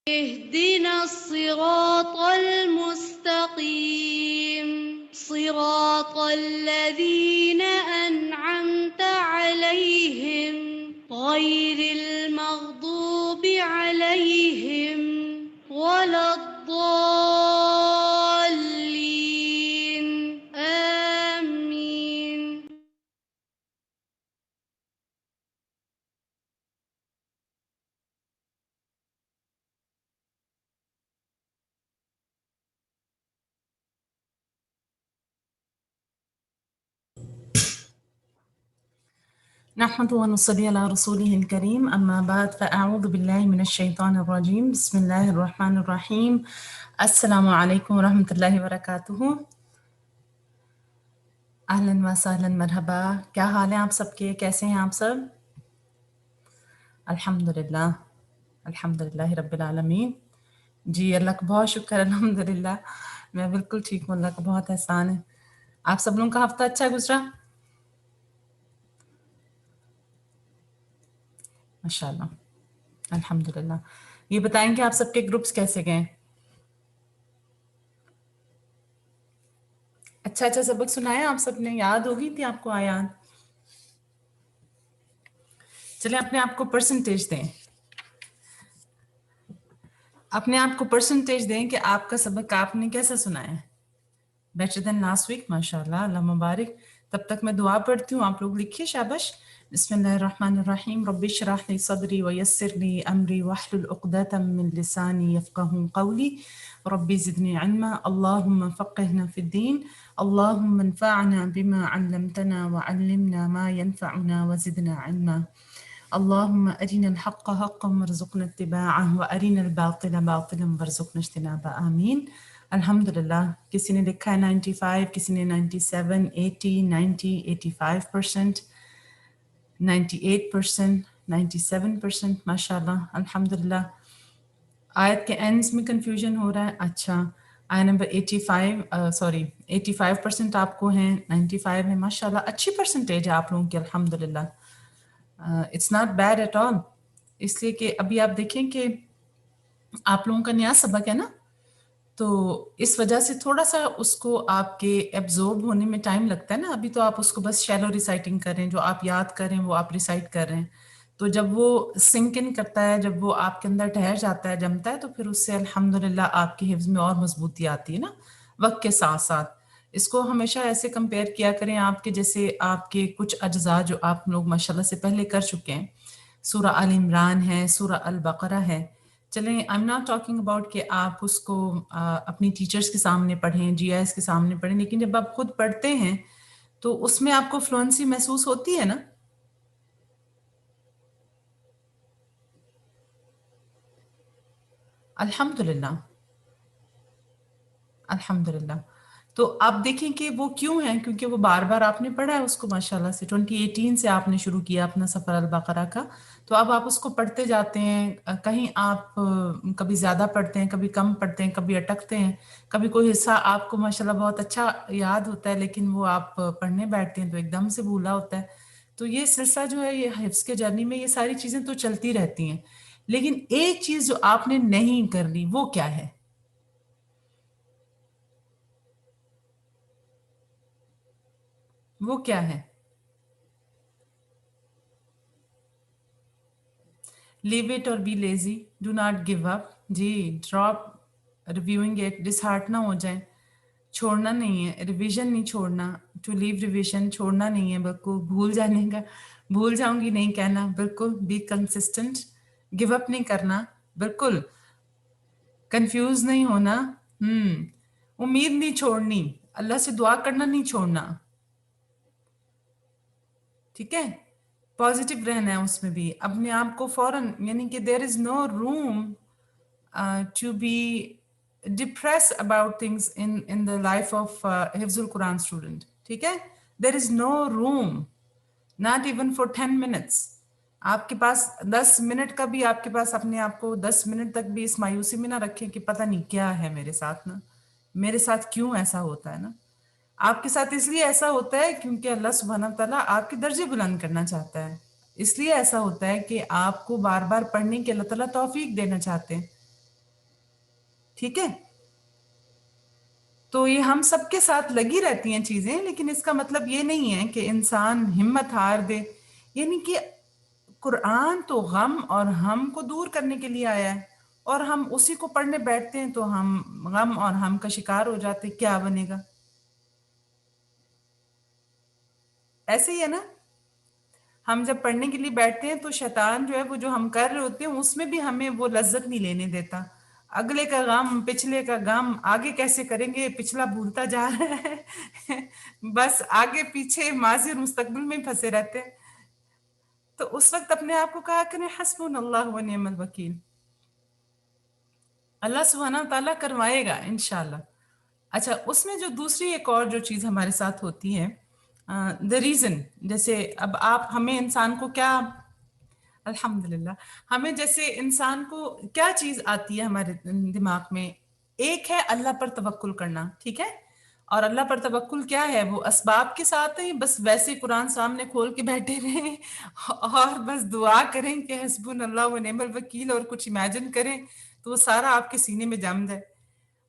اهدنا الصراط المستقيم صراط الذين أنعمت عليهم غير المغضوب عليهم ولا الضالين آمين. نحمد ونصلي على رسوله الكريم أما بعد فأعوذ بالله من الشيطان الرجيم بسم الله الرحمن الرحيم السلام عليكم ورحمة الله وبركاته. اہلاً و سہلاً مرحبا. کیا حال ہیں آپ سب کے؟ کیسے ہیں آپ سب؟ الحمدللہ الحمدللہ رب العالمین. جی اللہ کا بہت شکر الحمدللہ. میں بالکل ٹھیک ہوں، اللہ کا بہت احسان ہے. آپ سب لوگوں کا ہفتہ اچھا گزرا؟ ماشاءاللہ الحمدللہ. یہ بتائیں کہ آپ سب کے گروپس کیسے گئے؟ اچھا سبق سنایا آپ سب نے؟ یاد ہو گئی تھی آپ کو آیات؟ چلیں اپنے آپ کو پرسنٹیج دیں، اپنے آپ کو پرسنٹیج دیں کہ آپ کا سبق آپ نے کیسا سنایا ہے. Better than last week. ماشاءاللہ اللہ مبارک. تب تک میں دعا پڑھتی ہوں، آپ لوگ لکھیے. شابش. بسم اللہ الرحمن الرحیم. رب اشرح لی صدری ویسر لی امری واحلل عقدۃ من لسانی یفقهوا قولی. رب زدنی علما. اللهم فقهنا في الدين. اللهم انفعنا بما علمتنا وعلمنا ما ينفعنا وزدنا علما. اللهم أرنا الحق حقا وارزقنا اتباعه وأرنا الباطل باطلا وارزقنا اجتنابه. آمین. الحمدللہ. کسی نے لکھا ہے 95، کسی نے 97، 80، 90، 85%، 98%، 97%. ماشاءاللہ الحمدللہ. آیت کے اینڈز میں کنفیوژن ہو رہا ہے. اچھا آیت نمبر 85% آپ کو ہیں، 95 ہے. ماشاءاللہ اچھی پرسنٹیج ہے آپ لوگوں کی الحمدللہ. It's not bad at all. اس لیے کہ ابھی آپ دیکھیں کہ آپ لوگوں کا نیا سبق ہے نا، تو اس وجہ سے تھوڑا سا اس کو آپ کے ایبزورب ہونے میں ٹائم لگتا ہے نا. ابھی تو آپ اس کو بس شیلو ریسائٹنگ کر رہے ہیں، جو آپ یاد کر رہے ہیں وہ آپ ریسائٹ کر رہے ہیں. تو جب وہ سنک ان کرتا ہے، جب وہ آپ کے اندر ٹھہر جاتا ہے، جمتا ہے، تو پھر اس سے الحمدللہ آپ کے حفظ میں اور مضبوطی آتی ہے نا وقت کے ساتھ ساتھ. اس کو ہمیشہ ایسے کمپیئر کیا کریں آپ کے جیسے آپ کے کچھ اجزاء جو آپ لوگ ماشاءاللہ سے پہلے کر چکے ہیں. سورہ آل عمران ہے، سورہ البقرہ ہے. چلیں I am not talking about کہ آپ اس کو اپنی ٹیچرز کے سامنے پڑھیں، جی آئی ایس کے سامنے پڑھیں، لیکن جب آپ خود پڑھتے ہیں تو اس میں آپ کو فلوئنسی محسوس ہوتی ہے نا. الحمدللہ الحمدللہ. تو آپ دیکھیں کہ وہ کیوں ہیں، کیونکہ وہ بار بار آپ نے پڑھا ہے اس کو ماشاءاللہ سے. 2018 سے آپ نے شروع کیا اپنا سفر البقرہ کا، تو اب آپ اس کو پڑھتے جاتے ہیں. کہیں آپ کبھی زیادہ پڑھتے ہیں، کبھی کم پڑھتے ہیں، کبھی اٹکتے ہیں، کبھی کوئی حصہ آپ کو ماشاءاللہ بہت اچھا یاد ہوتا ہے، لیکن وہ آپ پڑھنے بیٹھتے ہیں تو ایک دم سے بھولا ہوتا ہے. تو یہ سلسلہ جو ہے، یہ حفظ کے جرنی میں یہ ساری چیزیں تو چلتی رہتی ہیں. لیکن ایک چیز جو آپ نے نہیں کرنی وہ کیا ہے؟ وہ کیا ہے؟ Leave it or be lazy. Do not give up. جی drop reviewing it. Dis heart نہ ہو جائیں. چھوڑنا نہیں ہے، ریویژن نہیں چھوڑنا. ٹو لیو ریویژن چھوڑنا نہیں ہے، بالکل بھول جانے کا بھول جاؤں گی نہیں کہنا. بالکل بی کنسسٹنٹ. گیو اپ نہیں کرنا. بالکل کنفیوز نہیں ہونا. امید نہیں چھوڑنی. اللہ سے دعا کرنا نہیں چھوڑنا. ٹھیک ہے. پازیٹیو رہنا ہے اس میں بھی. اپنے آپ کو فوراً، یعنی کہ there is no room to be depressed about things in the life of حفظ القرآن اسٹوڈنٹ. ٹھیک ہے. There is no room not even for 10 minutes. آپ کے پاس 10 منٹ کا بھی، آپ کے پاس اپنے آپ کو 10 منٹ تک بھی اس مایوسی میں نہ رکھیں کہ پتہ نہیں کیا ہے میرے ساتھ نا، میرے ساتھ کیوں ایسا ہوتا ہے نا. آپ کے ساتھ اس لیے ایسا ہوتا ہے کیونکہ اللہ سبحانہ تعالیٰ آپ کے درجے بلند کرنا چاہتا ہے. اس لیے ایسا ہوتا ہے کہ آپ کو بار بار پڑھنے کی اللہ تعالیٰ توفیق دینا چاہتے ہیں. ٹھیک ہے؟ تو یہ ہم سب کے ساتھ لگی رہتی ہیں چیزیں، لیکن اس کا مطلب یہ نہیں ہے کہ انسان ہمت ہار دے. یعنی کہ قرآن تو غم اور ہم کو دور کرنے کے لیے آیا ہے، اور ہم اسی کو پڑھنے بیٹھتے ہیں تو ہم غم اور ہم کا شکار ہو جاتے. کیا بنے گا؟ ایسے ہی ہے نا. ہم جب پڑھنے کے لیے بیٹھتے ہیں تو شیطان جو ہے وہ جو ہم کر رہے ہوتے ہیں اس میں بھی ہمیں وہ لذت نہیں لینے دیتا. اگلے کا غم، پچھلے کا غم، آگے کیسے کریں گے، پچھلا بھولتا جا رہا ہے بس آگے پیچھے ماضی اور مستقبل میں ہی پھنسے رہتے ہیں. تو اس وقت اپنے آپ کو کہا کریں حسبنا اللہ و نعم الوکیل. اللہ سبحانہ و تعالیٰ کروائے گا انشاءاللہ. اچھا، اس میں جو دوسری ایک اور جو چیز ہمارے ساتھ ہوتی ہے، دا ریزن. جیسے اب آپ ہمیں انسان کو کیا، الحمدللہ، ہمیں جیسے انسان کو کیا چیز آتی ہے ہمارے دماغ میں؟ ایک ہے اللہ پر توکل کرنا، ٹھیک ہے؟ اور اللہ پر توکل کیا ہے؟ وہ اسباب کے ساتھ ہیں، بس ویسے قرآن سامنے کھول کے بیٹھے رہیں اور بس دعا کریں کہ حسبنا اللہ و نعم الوکیل، اور کچھ امیجن کریں تو وہ سارا آپ کے سینے میں جم جائے.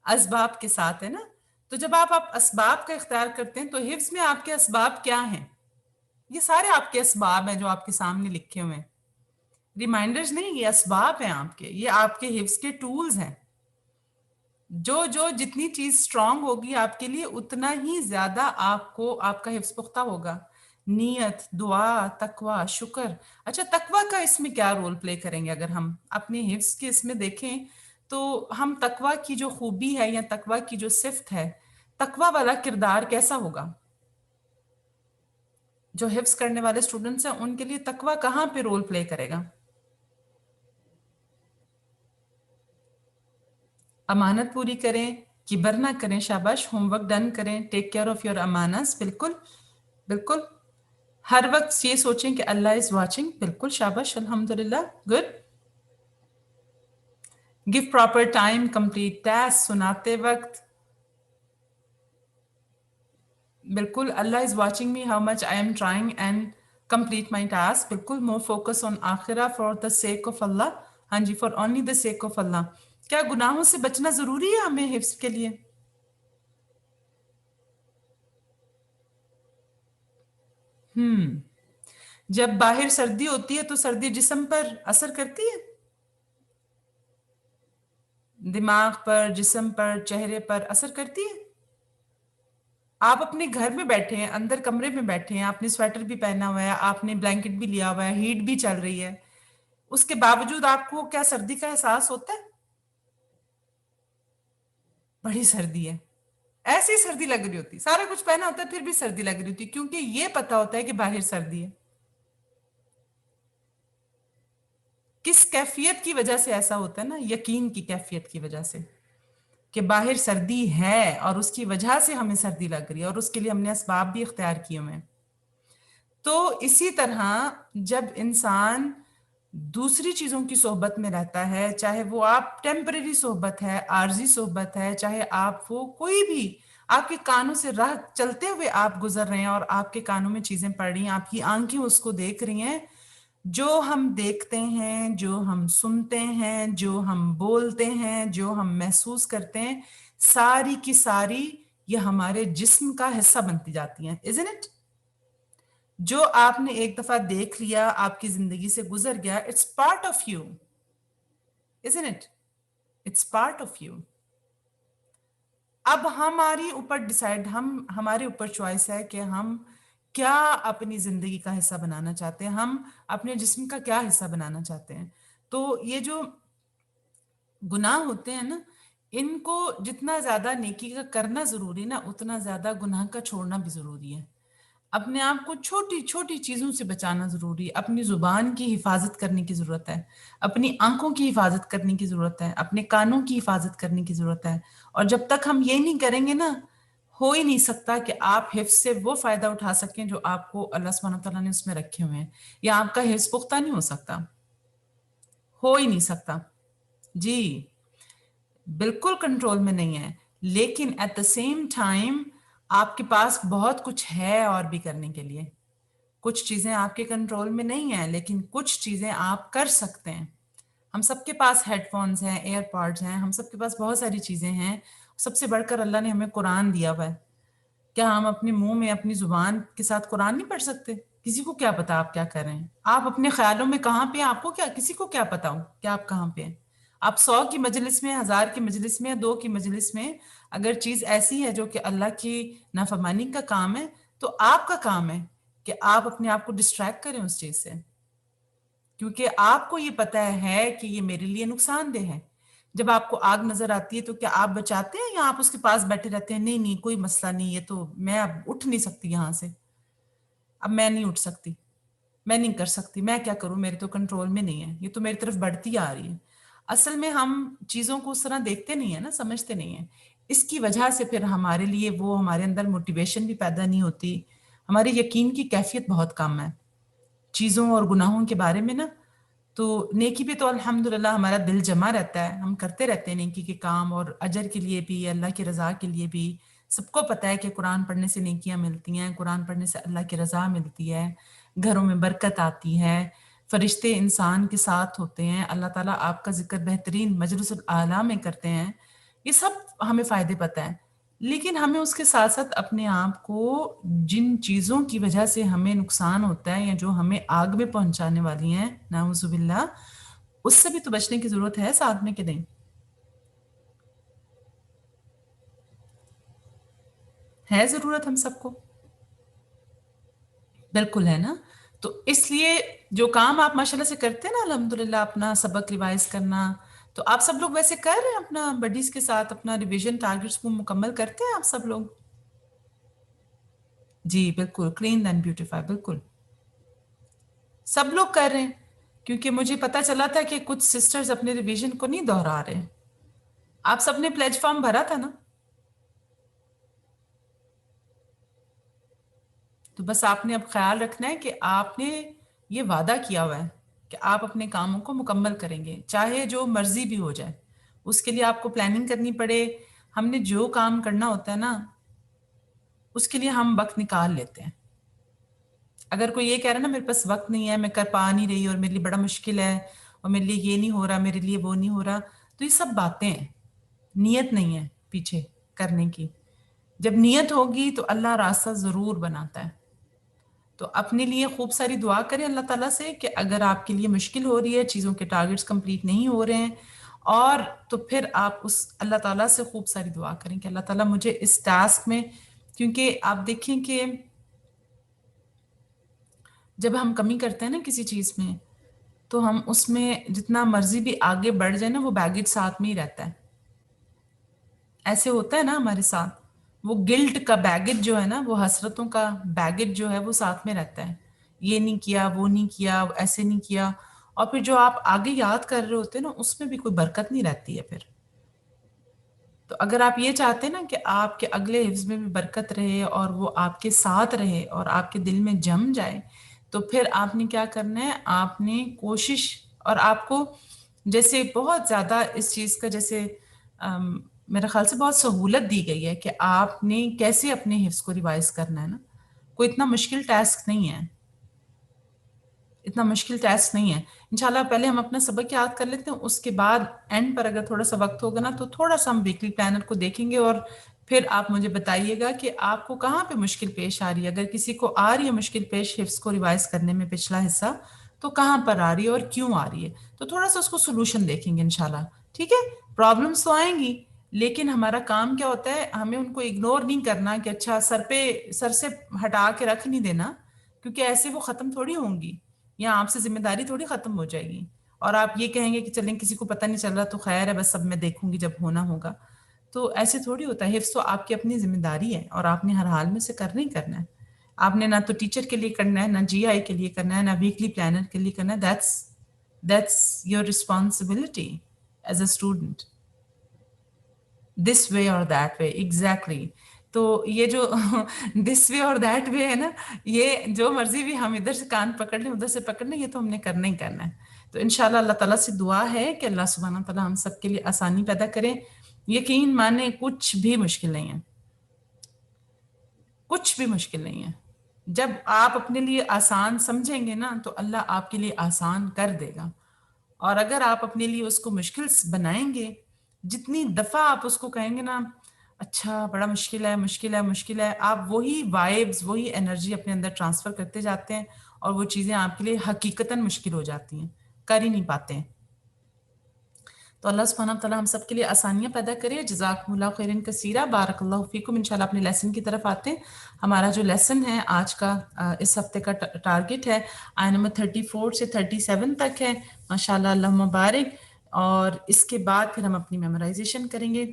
اسباب کے ساتھ ہے نا. تو جب آپ اسباب کا اختیار کرتے ہیں تو حفظ میں آپ کے اسباب کیا ہیں؟ یہ سارے آپ کے اسباب ہیں جو آپ کے سامنے لکھے ہوئے ہیں. ریمائنڈرز نہیں، یہ اسباب ہیں آپ کے، یہ آپ کے حفظ کے ٹولز ہیں. جو جتنی چیز سٹرونگ ہوگی آپ کے لیے اتنا ہی زیادہ آپ کو آپ کا حفظ پختہ ہوگا. نیت، دعا، تقوی، شکر. اچھا، تقوی کا اس میں کیا رول پلے کریں گے؟ اگر ہم اپنے حفظ کے اس میں دیکھیں تو ہم تقوی کی جو خوبی ہے یا تقوی کی جو صفت ہے، تقوی والا کردار کیسا ہوگا؟ جو حفظ کرنے والے اسٹوڈنٹس ہیں ان کے لیے تقوی کہاں پہ رول پلے کرے گا؟ امانت پوری کریں، کبر نہ کریں، شاباش، ہوم ورک ڈن کریں، ٹیک کیئر آف یور امانس. بالکل بالکل. ہر وقت یہ سوچیں کہ اللہ از واچنگ. بالکل، شاباش، الحمدللہ، good. Give proper time, complete task سناتے وقت. بالکل، اللہ is watching me how much I am trying and complete my task. بالکل، مور فوکس آن آخرہ فار دا سیک آف اللہ. ہاں جی، for only the sake of اللہ. کیا گناہوں سے بچنا ضروری ہے ہمیں حفظ کے لیے؟ جب باہر سردی ہوتی ہے تو سردی جسم پر اثر کرتی ہے، دماغ پر، جسم پر، چہرے پر اثر کرتی ہے. آپ اپنے گھر میں بیٹھے ہیں، اندر کمرے میں بیٹھے ہیں، آپ نے سویٹر بھی پہنا ہوا ہے، آپ نے بلینکٹ بھی لیا ہوا ہے، ہیٹ بھی چل رہی ہے، اس کے باوجود آپ کو کیا سردی کا احساس ہوتا ہے؟ بڑی سردی ہے، ایسی سردی لگ رہی ہوتی، سارا کچھ پہنا ہوتا ہے پھر بھی سردی لگ رہی ہوتی، کیونکہ یہ پتا ہوتا ہے کہ باہر سردی ہے. کس کیفیت کی وجہ سے ایسا ہوتا ہے نا؟ یقین کی کیفیت کی وجہ سے، کہ باہر سردی ہے اور اس کی وجہ سے ہمیں سردی لگ رہی ہے، اور اس کے لیے ہم نے اسباب بھی اختیار کیے ہوئے ہیں. تو اسی طرح جب انسان دوسری چیزوں کی صحبت میں رہتا ہے، چاہے وہ آپ ٹیمپریری صحبت ہے، عارضی صحبت ہے، چاہے آپ وہ کوئی بھی، آپ کے کانوں سے راہ چلتے ہوئے آپ گزر رہے ہیں اور آپ کے کانوں میں چیزیں پڑ رہی ہیں، آپ کی آنکھیں اس کو دیکھ رہی ہیں، جو ہم دیکھتے ہیں، جو ہم سنتے ہیں، جو ہم بولتے ہیں، جو ہم محسوس کرتے ہیں، ساری کی ساری یہ ہمارے جسم کا حصہ بنتی جاتی ہیں. isn't it؟ جو آپ نے ایک دفعہ دیکھ لیا، آپ کی زندگی سے گزر گیا، it's part of you. isn't it؟ It's part of you. اب ہماری اوپر ہمارے اوپر چوائس ہے کہ ہم کیا اپنی زندگی کا حصہ بنانا چاہتے ہیں، ہم اپنے جسم کا کیا حصہ بنانا چاہتے ہیں. تو یہ جو گناہ ہوتے ہیں نا، ان کو جتنا زیادہ نیکی کا کرنا ضروری نا، اتنا زیادہ گناہ کا چھوڑنا بھی ضروری ہے. اپنے آپ کو چھوٹی چھوٹی چیزوں سے بچانا ضروری ہے. اپنی زبان کی حفاظت کرنے کی ضرورت ہے، اپنی آنکھوں کی حفاظت کرنے کی ضرورت ہے، اپنے کانوں کی حفاظت کرنے کی ضرورت ہے. اور جب تک ہم یہ نہیں کریں گے نا، ہو ہی نہیں سکتا کہ آپ حفظ سے وہ فائدہ اٹھا سکیں جو آپ کو اللہ سبحانہ تعالیٰ نے اس میں رکھے ہوئے ہیں، یا آپ کا حفظ پختہ نہیں ہو سکتا، ہو ہی نہیں سکتا. جی بالکل کنٹرول میں نہیں ہے، لیکن ایٹ دا سیم ٹائم آپ کے پاس بہت کچھ ہے اور بھی کرنے کے لیے. کچھ چیزیں آپ کے کنٹرول میں نہیں ہیں، لیکن کچھ چیزیں آپ کر سکتے ہیں. ہم سب کے پاس ہیڈ فونز ہیں، ایئر پاڈز ہیں، ہم سب کے پاس بہت ساری چیزیں ہیں. سب سے بڑھ کر اللہ نے ہمیں قرآن دیا ہوا ہے. کیا ہم اپنے منہ میں اپنی زبان کے ساتھ قرآن نہیں پڑھ سکتے؟ کسی کو کیا پتا آپ کیا کر رہے ہیں؟ آپ اپنے خیالوں میں کہاں پہ ہیں؟ آپ کو کیا، کسی کو کیا پتا ہو کہ آپ کہاں پہ ہیں؟ آپ 100 کی مجلس میں، 1000 کی مجلس میں، 2 کی مجلس میں، اگر چیز ایسی ہے جو کہ اللہ کی نافرمانی کا کام ہے، تو آپ کا کام ہے کہ آپ اپنے آپ کو ڈسٹریکٹ کریں اس چیز سے، کیونکہ آپ کو یہ پتہ ہے کہ یہ میرے لیے نقصان دہ ہے. جب آپ کو آگ نظر آتی ہے تو کیا آپ بچاتے ہیں یا آپ اس کے پاس بیٹھے رہتے ہیں؟ نہیں نہیں کوئی مسئلہ نہیں، یہ تو میں اب اٹھ نہیں سکتی یہاں سے، اب میں نہیں اٹھ سکتی، میں نہیں کر سکتی، میں کیا کروں، میرے تو کنٹرول میں نہیں ہے، یہ تو میری طرف بڑھتی آ رہی ہے. اصل میں ہم چیزوں کو اس طرح دیکھتے نہیں ہیں نا، سمجھتے نہیں ہیں. اس کی وجہ سے پھر ہمارے لیے وہ ہمارے اندر موٹیویشن بھی پیدا نہیں ہوتی، ہمارے یقین کی کیفیت بہت کم ہے چیزوں اور گناہوں کے بارے میں نا. تو نیکی پہ تو الحمدللہ ہمارا دل جمع رہتا ہے، ہم کرتے رہتے ہیں نیکی کے کام، اور اجر کے لیے بھی، اللہ کی رضا کے لیے بھی. سب کو پتہ ہے کہ قرآن پڑھنے سے نیکیاں ملتی ہیں، قرآن پڑھنے سے اللہ کی رضا ملتی ہے، گھروں میں برکت آتی ہے، فرشتے انسان کے ساتھ ہوتے ہیں، اللہ تعالیٰ آپ کا ذکر بہترین مجلس الاعلیٰ میں کرتے ہیں. یہ سب ہمیں فائدے پتہ ہیں، لیکن ہمیں اس کے ساتھ ساتھ اپنے آپ کو جن چیزوں کی وجہ سے ہمیں نقصان ہوتا ہے یا جو ہمیں آگ میں پہنچانے والی ہیں نعوذ باللہ، اس سے بھی تو بچنے کی ضرورت ہے ساتھ میں کہ نہیں؟ ہے ضرورت ہم سب کو، بالکل ہے نا. تو اس لیے جو کام آپ ماشاءاللہ سے کرتے ہیں نا الحمدللہ، اپنا سبق ریوائز کرنا، تو آپ سب لوگ ویسے کر رہے ہیں اپنا بڈیز کے ساتھ اپنا ریویژن ٹارگٹس کو مکمل کرتے ہیں آپ سب لوگ؟ جی بالکل، کلین اینڈ بیوٹیفائی، بالکل سب لوگ کر رہے ہیں. کیونکہ مجھے پتا چلا تھا کہ کچھ سسٹرز اپنے ریویژن کو نہیں دہرا رہے. آپ سب نے پلیج فارم بھرا تھا نا؟ تو بس آپ نے اب خیال رکھنا ہے کہ آپ نے یہ وعدہ کیا ہوا ہے کہ آپ اپنے کاموں کو مکمل کریں گے، چاہے جو مرضی بھی ہو جائے. اس کے لیے آپ کو پلاننگ کرنی پڑے. ہم نے جو کام کرنا ہوتا ہے نا، اس کے لیے ہم وقت نکال لیتے ہیں. اگر کوئی یہ کہہ رہا ہے نا میرے پاس وقت نہیں ہے، میں کر پا نہیں رہی، اور میرے لیے بڑا مشکل ہے، اور میرے لیے یہ نہیں ہو رہا، میرے لیے وہ نہیں ہو رہا، تو یہ سب باتیں ہیں، نیت نہیں ہے پیچھے کرنے کی. جب نیت ہوگی تو اللہ راستہ ضرور بناتا ہے. تو اپنے لیے خوب ساری دعا کریں اللہ تعالیٰ سے کہ اگر آپ کے لیے مشکل ہو رہی ہے، چیزوں کے ٹارگٹس کمپلیٹ نہیں ہو رہے ہیں، اور تو پھر آپ اس اللہ تعالیٰ سے خوب ساری دعا کریں کہ اللہ تعالیٰ مجھے اس ٹاسک میں، کیونکہ آپ دیکھیں کہ جب ہم کمی کرتے ہیں نا کسی چیز میں، تو ہم اس میں جتنا مرضی بھی آگے بڑھ جائے نا، وہ بیگیج ساتھ میں ہی رہتا ہے. ایسے ہوتا ہے نا ہمارے ساتھ، وہ گلٹ کا بیگیج جو ہے نا، وہ حسرتوں کا بیگیج جو ہے وہ ساتھ میں رہتا ہے. یہ نہیں کیا، وہ نہیں کیا، ایسے نہیں کیا، اور پھر جو آپ آگے یاد کر رہے ہوتے ہیں نا، اس میں بھی کوئی برکت نہیں رہتی ہے پھر. تو اگر آپ یہ چاہتے ہیں نا کہ آپ کے اگلے حفظ میں بھی برکت رہے اور وہ آپ کے ساتھ رہے اور آپ کے دل میں جم جائے، تو پھر آپ نے کیا کرنا ہے، آپ نے کوشش، اور آپ کو جیسے بہت زیادہ اس چیز کا جیسے میرے خیال سے بہت سہولت دی گئی ہے کہ آپ نے کیسے اپنے حفظ کو ریوائز کرنا ہے نا. کوئی اتنا مشکل ٹاسک نہیں ہے، اتنا مشکل ٹیسٹ نہیں ہے. انشاءاللہ پہلے ہم اپنا سبق یاد کر لیتے ہیں، اس کے بعد اینڈ پر اگر تھوڑا سا وقت ہوگا نا، تو تھوڑا سا ہم ویکلی پلانر کو دیکھیں گے، اور پھر آپ مجھے بتائیے گا کہ آپ کو کہاں پہ مشکل پیش آ رہی ہے. اگر کسی کو آ رہی ہے مشکل پیش حفظ کو ریوائز کرنے میں پچھلا حصہ، تو کہاں پر آ رہی ہے اور کیوں آ رہی ہے، تو تھوڑا سا اس کو سولوشن دیکھیں گے انشاءاللہ. ٹھیک ہے، پرابلمس تو آئیں گی، لیکن ہمارا کام کیا ہوتا ہے، ہمیں ان کو اگنور نہیں کرنا کہ اچھا سر سے ہٹا کے رکھ نہیں دینا، کیونکہ ایسے وہ ختم تھوڑی ہوں گی، یا آپ سے ذمہ داری تھوڑی ختم ہو جائے گی، اور آپ یہ کہیں گے کہ چلیں کسی کو پتہ نہیں چل رہا تو خیر ہے، بس سب میں دیکھوں گی جب ہونا ہوگا. تو ایسے تھوڑی ہوتا ہے. حفظ تو آپ کی اپنی ذمہ داری ہے، اور آپ نے ہر حال میں سے کرنا ہی کرنا ہے. آپ نے نہ تو ٹیچر کے لیے کرنا ہے، نہ جی آئی کے لیے کرنا ہے، نہ ویکلی پلانر کے لیے کرنا ہے. That's your responsibility as a student, this way اور دیٹ وے. ایگزیکٹلی. تو یہ جو دس وے اور دیٹ وے ہے نا، یہ جو مرضی بھی ہم ادھر سے کان پکڑ لیں ادھر سے پکڑ لیں، یہ تو ہم نے کرنا ہی کرنا ہے. تو انشاءاللہ اللہ تعالیٰ سے دعا ہے کہ اللہ سبحانہ تعالیٰ ہم سب کے لیے آسانی پیدا کریں. یقین مانیں کچھ بھی مشکل نہیں ہے، کچھ بھی مشکل نہیں ہے. جب آپ اپنے لیے آسان سمجھیں گے نا، تو اللہ آپ کے لیے آسان کر دے گا. اور اگر آپ اپنے لیے اس کو مشکل بنائیں گے، جتنی دفعہ آپ اس کو کہیں گے نا اچھا بڑا مشکل ہے مشکل ہے مشکل ہے، آپ وہی وائبز وہی انرجی اپنے اندر ٹرانسفر کرتے جاتے ہیں اور وہ چیزیں آپ کے لیے حقیقتاً مشکل ہو جاتی ہیں، کر ہی نہیں پاتے ہیں۔ تو اللہ سبحانہ وتعالیٰ ہم سب کے لیے آسانیاں پیدا کرے۔ جزاکم اللہ خیرن کثیرہ، بارک اللہ فیکم۔ انشاءاللہ اپنے لیسن کی طرف آتے ہیں۔ ہمارا جو لیسن ہے آج کا اس ہفتے کا ٹارگٹ ہے آیت نمبر 34 سے 37 تک ہے، ماشاءاللہ اللہ مبارک، اور اس کے بعد پھر ہم اپنی میمورائزیشن کریں گے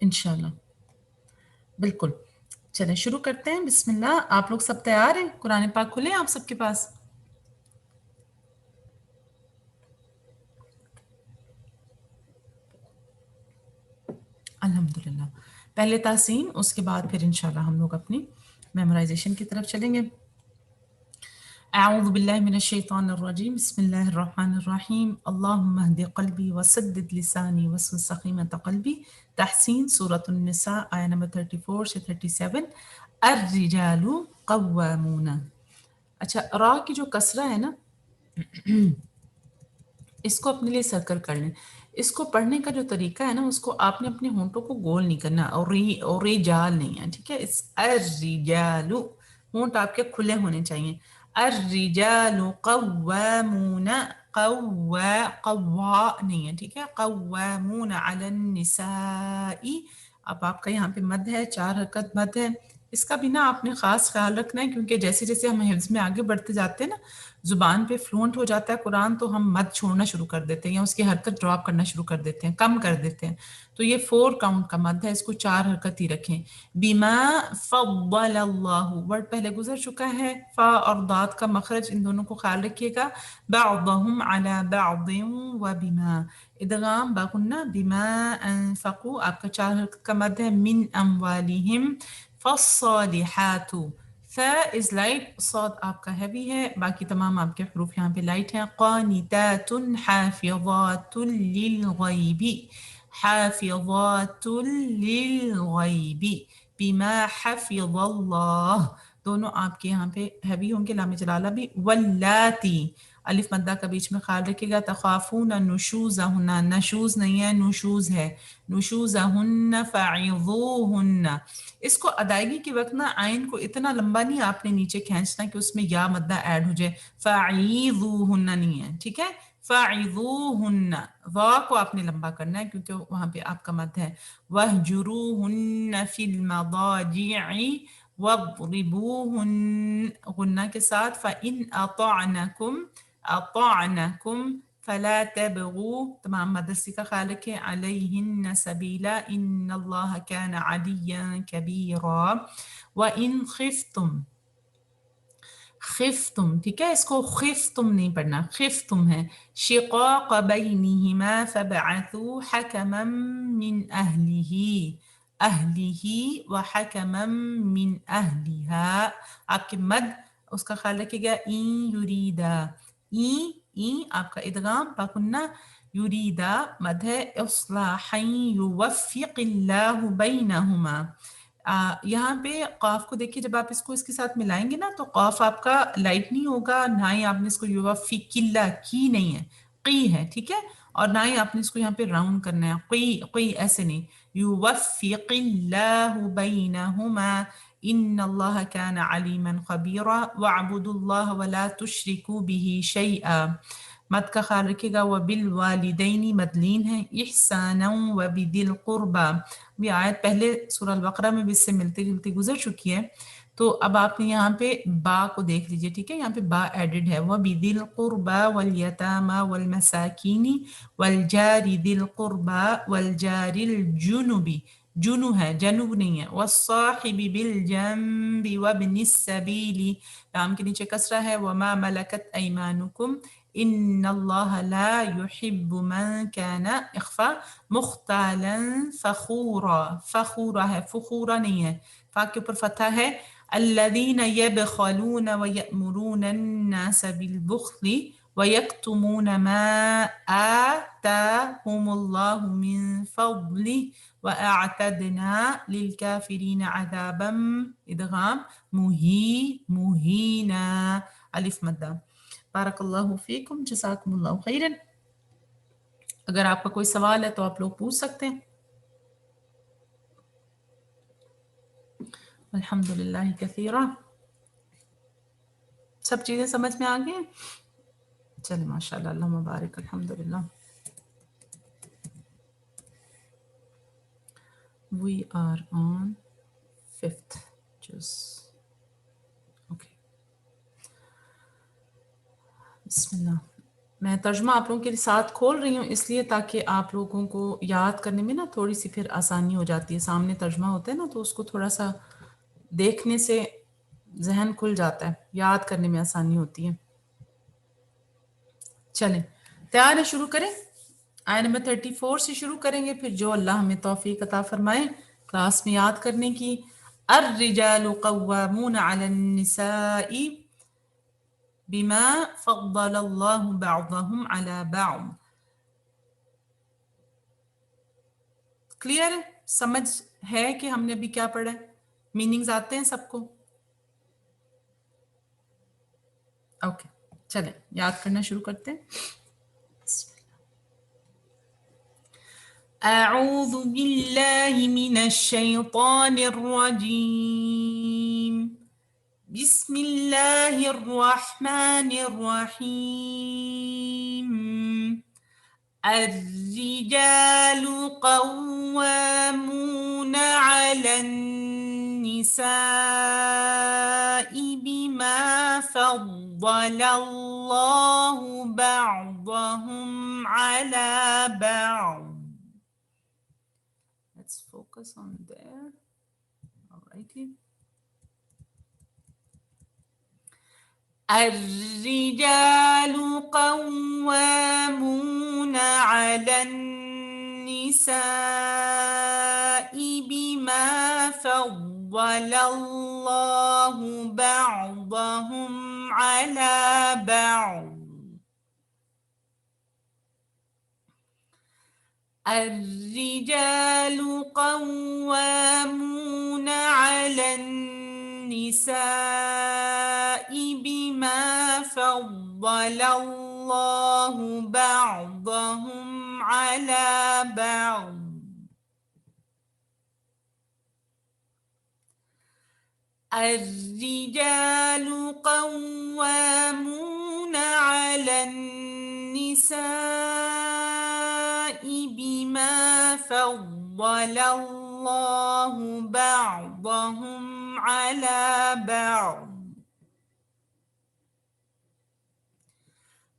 انشاءاللہ۔ بالکل، چلیں شروع کرتے ہیں۔ بسم اللہ۔ آپ لوگ سب تیار ہیں؟ قرآن پاک کھلے ہیں آپ سب کے پاس؟ الحمدللہ۔ پہلے تحسین، اس کے بعد پھر انشاءاللہ ہم لوگ اپنی میمورائزیشن کی طرف چلیں گے۔ اعوذ باللہ من الشیطان الرجیم، بسم اللہ الرحمن الرحیم، اللہم اہد قلبی وسدد لسانی واسلل سخیمۃ قلبی۔ تحسین، سورۃ النساء آیہ نمبر 34 سے 37۔ الرجال قوامون۔ اچھا، را کی جو کسرہ ہے نا، اس کو اپنے لیے سرکل کر لیں۔ اس کو پڑھنے کا جو طریقہ ہے نا، اس کو آپ نے اپنے ہونٹوں کو گول نہیں کرنا، اور ریجال نہیں ہے، ٹھیک ہے؟ الرجال، ہونٹ آپ کے کھلے ہونے چاہیے۔ الرجال قوامون، قوا نہیں ہے، ٹھیک ہے؟ قوامون علی النساء۔ اب آپ کا یہاں پہ مد ہے، 4 حرکت مد ہے، اس کا بھی نا آپ نے خاص خیال رکھنا ہے، کیونکہ جیسے جیسے ہم حفظ میں آگے بڑھتے جاتے ہیں نا، زبان پہ فلوئنٹ ہو جاتا ہے قرآن، تو ہم مد چھوڑنا شروع کر دیتے ہیں یا اس کی حرکت ڈراپ کرنا شروع کر دیتے ہیں، کم کر دیتے ہیں۔ تو یہ 4 کاؤنٹ کا مد ہے، اس کو 4 حرکت ہی رکھیں۔ بما فضل اللہ، ورڈ پہلے گزر چکا ہے، فا اور ضاد کا مخرج ان دونوں کو خیال رکھیے گا۔ بعضهم علی بعض وبما، ادغام باغنہ، بما انفقوا، آپ کا 4 حرکت کا مد ہے، من اموالہم، فالصالحات، ف از لائٹ، صاد آپ کا ہیوی ہے، باقی تمام آپ کے حروف یہاں پہ لائٹ ہیں۔ قانتات حافظات للغیب، حافظات للغیب، بما حفظ اللہ، دونوں آپ کے یہاں پہ ہیوی ہوں گے، لام جلالہ بھی۔ واللاتی، الف مدہ کا بیچ میں خیال رکھے گا۔ تخافون نشوزہن، نشوز نہیں ہے، نشوز ہے، نشوزہن فعظوہن۔ اس کو ادائیگی کے وقت نا عین کو اتنا لمبا نہیں آپ نے نیچے کھینچنا کہ اس میں یا مدہ ایڈ ہو جائے، فعیظوہن نہیں ہے، ٹھیک ہے؟ فعظوہن، وا کو آپ نے لمبا کرنا ہے کیونکہ وہاں پہ آپ کا مد ہے۔ وہجروہن فی المضاجع واضربوہن، غنہ کے ساتھ، فإن اطعنکم، اطعنکم فلا تبغوا، تمام مدرسی کا خیال رکھیں، علیہن سبیلا ان اللہ کان علیا کبیرا۔ وَإِنْ خِفْتُمْ، خفتم، ٹھیک ہے؟ اس کو خفتم نہیں پڑھنا، خفتم ہے۔ شقاق بینہما فبعثوا حکما من اہلہ، اہلہ وحکما من اہلہا، آپ کے مد اس کا خیال رکھے گا۔ این یریدا، این آپ کا ادغام باقنہ، یریدا مد ہے، اصلاحا یوفق اللہ بینہما۔ یہاں پہ قاف کو دیکھیے، جب آپ اس کو اس کے ساتھ ملائیں گے نا تو قاف آپ کا لائٹ نہیں ہوگا، نہ ہی آپ نے اس کو یوفق اللہ، کی نہیں ہے، قی ہے، ٹھیک ہے؟ اور نہ ہی آپ نے اس کو یہاں پہ راؤنڈ کرنا ہے، قی قی ایسے نہیں، یوفق اللہ بینہما ان اللہ کان علیما خبیرا واعبدوا اللہ ولا تشرکوا به شیئا، مد کا خیال رکھے گا۔ وبالوالدین مدلین ہے، احسانا وبذی القربى، بھی آیت پہلے سورہ البقرہ میں بھی اس سے ملتی جلتی گزر چکی ہے، تو اب آپ نے یہاں پہ با کو دیکھ لیجئے، ٹھیک ہے؟ یہاں پہ با ایڈڈ ہے، وبذی القربى والیتامى والمساکین والجار ذی القربى والجار الجنب، جنو ہے، جنوب نہیں ہے، والصاحب بالجنب وابن السبیل، لام کے نیچے کسرہ ہے، وما ملکت ایمانکم ان اللہ لا يحب من کان اخفا مختالا فخورا، فخورا ہے، فخورا نہیں ہے، فا کے اوپر فتح ہے۔ الذین یبخلون ویأمرون الناس بالبخل ویکتمون ما آتاهم اللہ من فضلہ وأعتدنا للکافرین عذابا، ادغام مہینا، الف مدہ۔ بارک اللہ فیکم، جزاکم اللہ خیرن۔ اگر آپ کا کوئی سوال ہے تو آپ لوگ پوچھ سکتے ہیں۔ الحمد للہ کثیرا، سب چیزیں سمجھ میں آ گئی ہیں؟ چلے ماشاء اللہ، اللہ مبارک، الحمد للہ۔ وی آر آن 5th جز، اوکے، بسم اللہ۔ میں ترجمہ آپ لوگوں کے ساتھ کھول رہی ہوں اس لیے تاکہ آپ لوگوں کو یاد کرنے میں نا تھوڑی سی پھر آسانی ہو جاتی ہے۔ سامنے ترجمہ ہوتا ہے نا تو اس کو تھوڑا سا دیکھنے سے ذہن کھل جاتا ہے، یاد کرنے میں آسانی ہوتی ہے۔ چلیں تیار ہے، شروع کریں۔ آیت نمبر 34 سے شروع کریں گے، پھر جو اللہ ہمیں توفیق عطا فرمائے کلاس میں یاد کرنے کی۔ الرجال قوامون علی النساء بما فضل اللہ بعضهم علی بعض۔ کلیئر ہے؟ سمجھ ہے کہ ہم نے ابھی کیا پڑھا ہے؟ میننگز آتے ہیں سب کو؟ اوکے چلیں یاد کرنا شروع کرتے ہیں۔ اعوذ باللہ من الشیطان الرجیم، بسم اللہ الرحمن الرحیم۔ الرجال قوامون على النساء بما فضل الله بعضهم على بعض۔ Let's focus on there. Alrighty. الرجال قوامون على النساء بما فضل الله بعضهم على بعض۔ الرجال قوامون على النساء بما فضل الله بعضهم على بعض۔ الرجال قوامون على النساء بما فضل الله بعضهم على بعض۔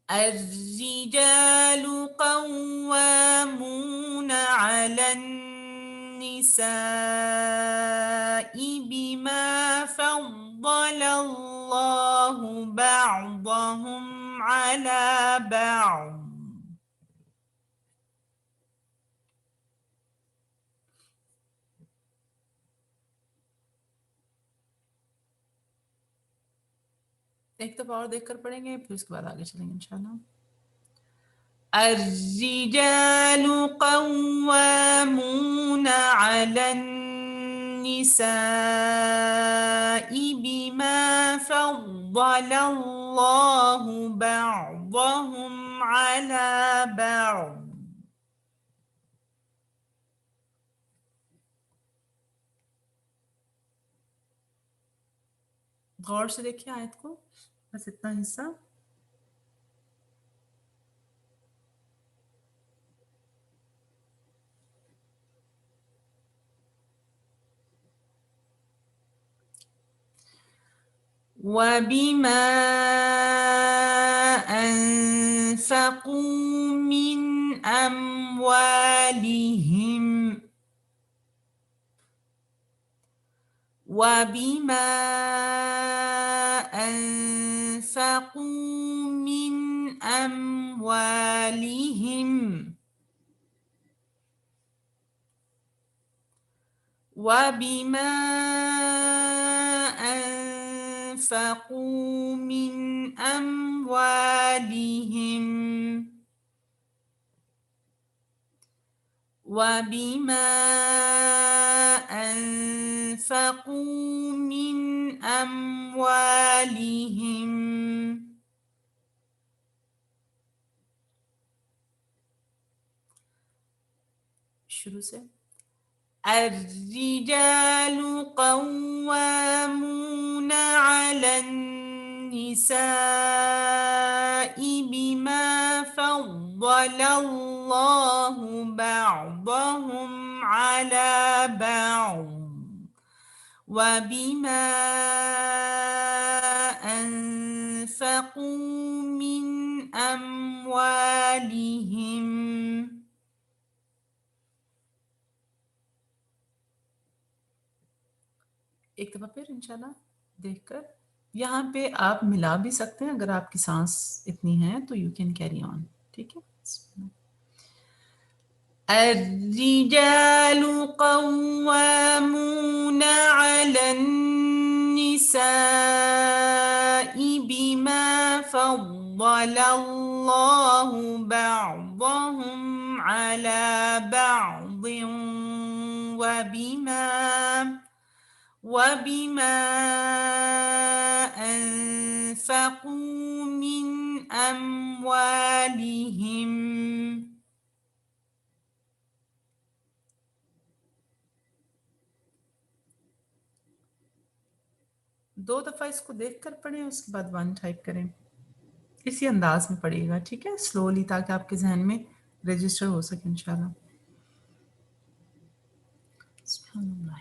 الرجال قوامون على النساء بما فضل الله بعضهم على بعض۔ ایک دفعہ اور دیکھ کر پڑھیں گے پھر اس کے بعد آگے چلیں گے انشاءاللہ۔ الرجال قوامون على النساء بما فضل الله بعضهم على بعض۔ غور سے دیکھیے آیت کو، بس اتنا حصہ۔ وَبِمَا أَنفَقُوا مِنْ أَمْوَالِهِمْ وَبِمَا أَنفَقُوا مِنْ أَمْوَالِهِمْ وَبِمَا أَنفَقُوا مِنْ أَمْوَالِهِمْ وَبِمَا أَنفَقُوا مِنْ أَمْوَالِهِمْ شروع سے الرجال قوامون على النساء بما فضل الله بعضهم على بعض وبما أنفقوا من أموالهم. ایک دفعہ پھر انشاءاللہ دیکھ کر یہاں پہ آپ ملا بھی سکتے ہیں اگر آپ کی سانس اتنی ہے تو یو کین کیری آن. ٹھیک ہے. الرجال قوامون على النساء بما فضل الله بعضهم على بعض وبما أنفقوا من أموالهم. دو دفعہ اس کو دیکھ کر پڑھیں اس کے بعد 1 ٹائپ کریں. اسی انداز میں پڑھیے گا. ٹھیک ہے. سلولی تاکہ آپ کے ذہن میں رجسٹر ہو سکے انشاءاللہ. سبحان اللہ.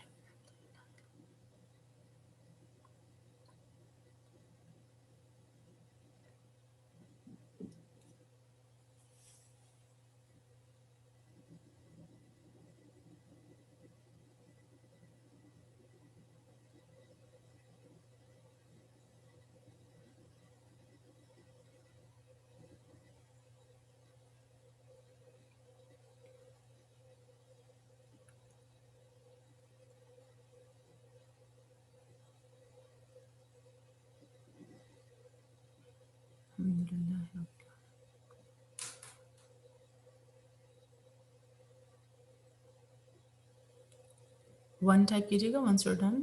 الحمدللہ. 1 ٹائپ کیجیے گا once you're done.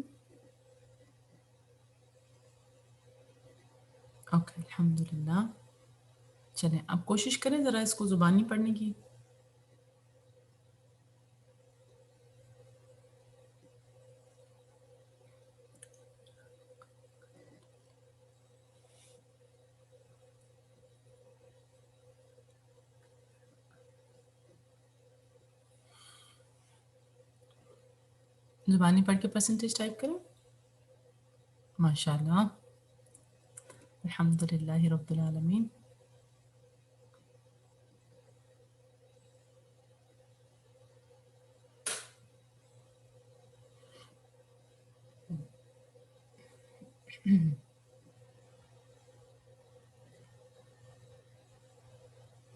اوکے. الحمدللہ. چلیں اب کوشش کریں ذرا اس کو زبانی پڑھنے کی. زبانی پڑھ کے پرسنٹیج ٹائپ کریں. ماشاءاللہ. الحمدللہ رب العالمین.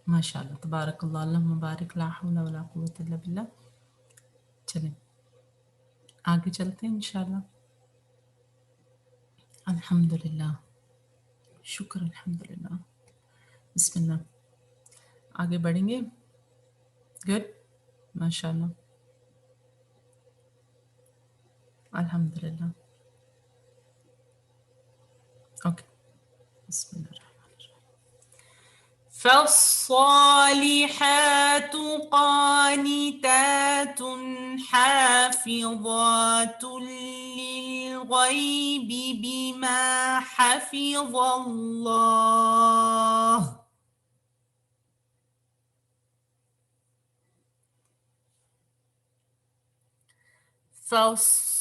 ماشاءاللہ. تبارک اللہ. اللہم بارک. لا حول ولا قوت الا باللہ. چلیں آگے چلتے ہیں انشاءاللہ. الحمدللہ. شکر. الحمدللہ. بسم اللہ. آگے بڑھیں گے. گڈ. ماشاءاللہ. الحمدللہ. اوکے. بسم اللہ الرحمن الرحیم. فالصالحات قانتات حافظات للغيب بما حفظ الله.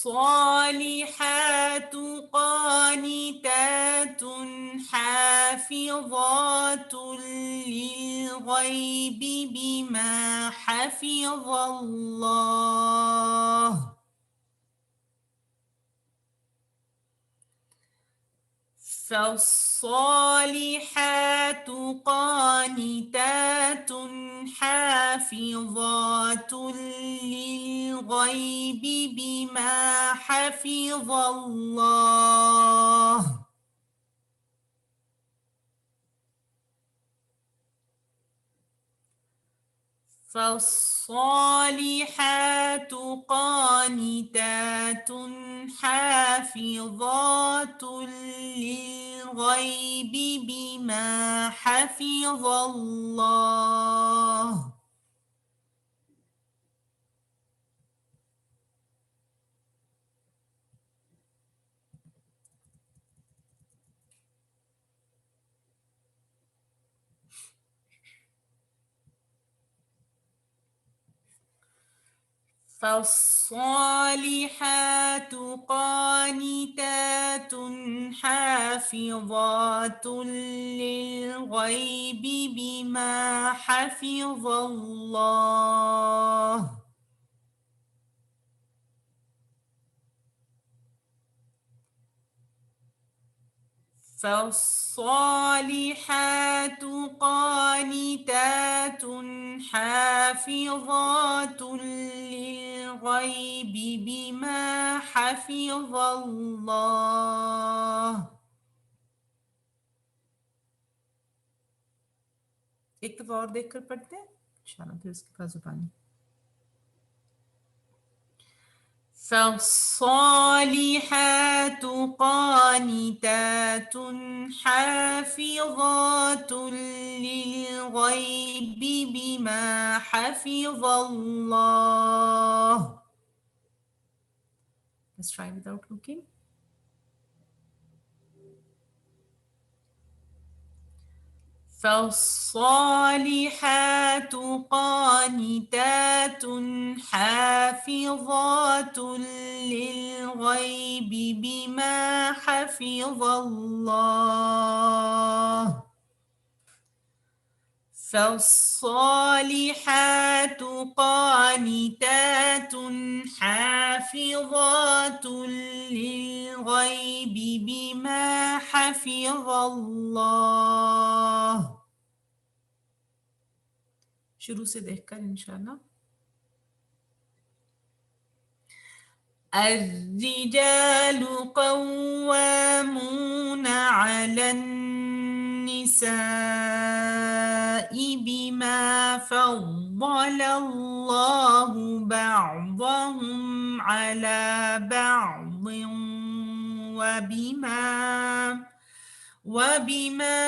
فالصالحات قانتات حافظات للغيب بما حفظ الله. فالصالحات قانتات حافظات للغيب بما حفظ الله. فالصالحات قانتات حافظات للغيب بما حفظ الله. فالصالحات قانتات حافظات للغيب بما حفظ الله. فالصالحات قانتات حافظات للغيب بما حفظ الله. ایک دفعہ اور دیکھ کر پڑھتے ہیں انشاءاللہ پھر اس کے بعد زبانی. فالصالحات قانتات حافظات للغيب بما حفظ الله. Let's try without looking. فالصالحات قانتات حافظات للغيب بما حفظ الله. فالصالحات قانتات حافظات للغيب بما حفظ الله. شروع سے دیکھ کر انشاءاللہ. الرجال قوامون على النساء بما فضل الله بعضهم على بعض وبما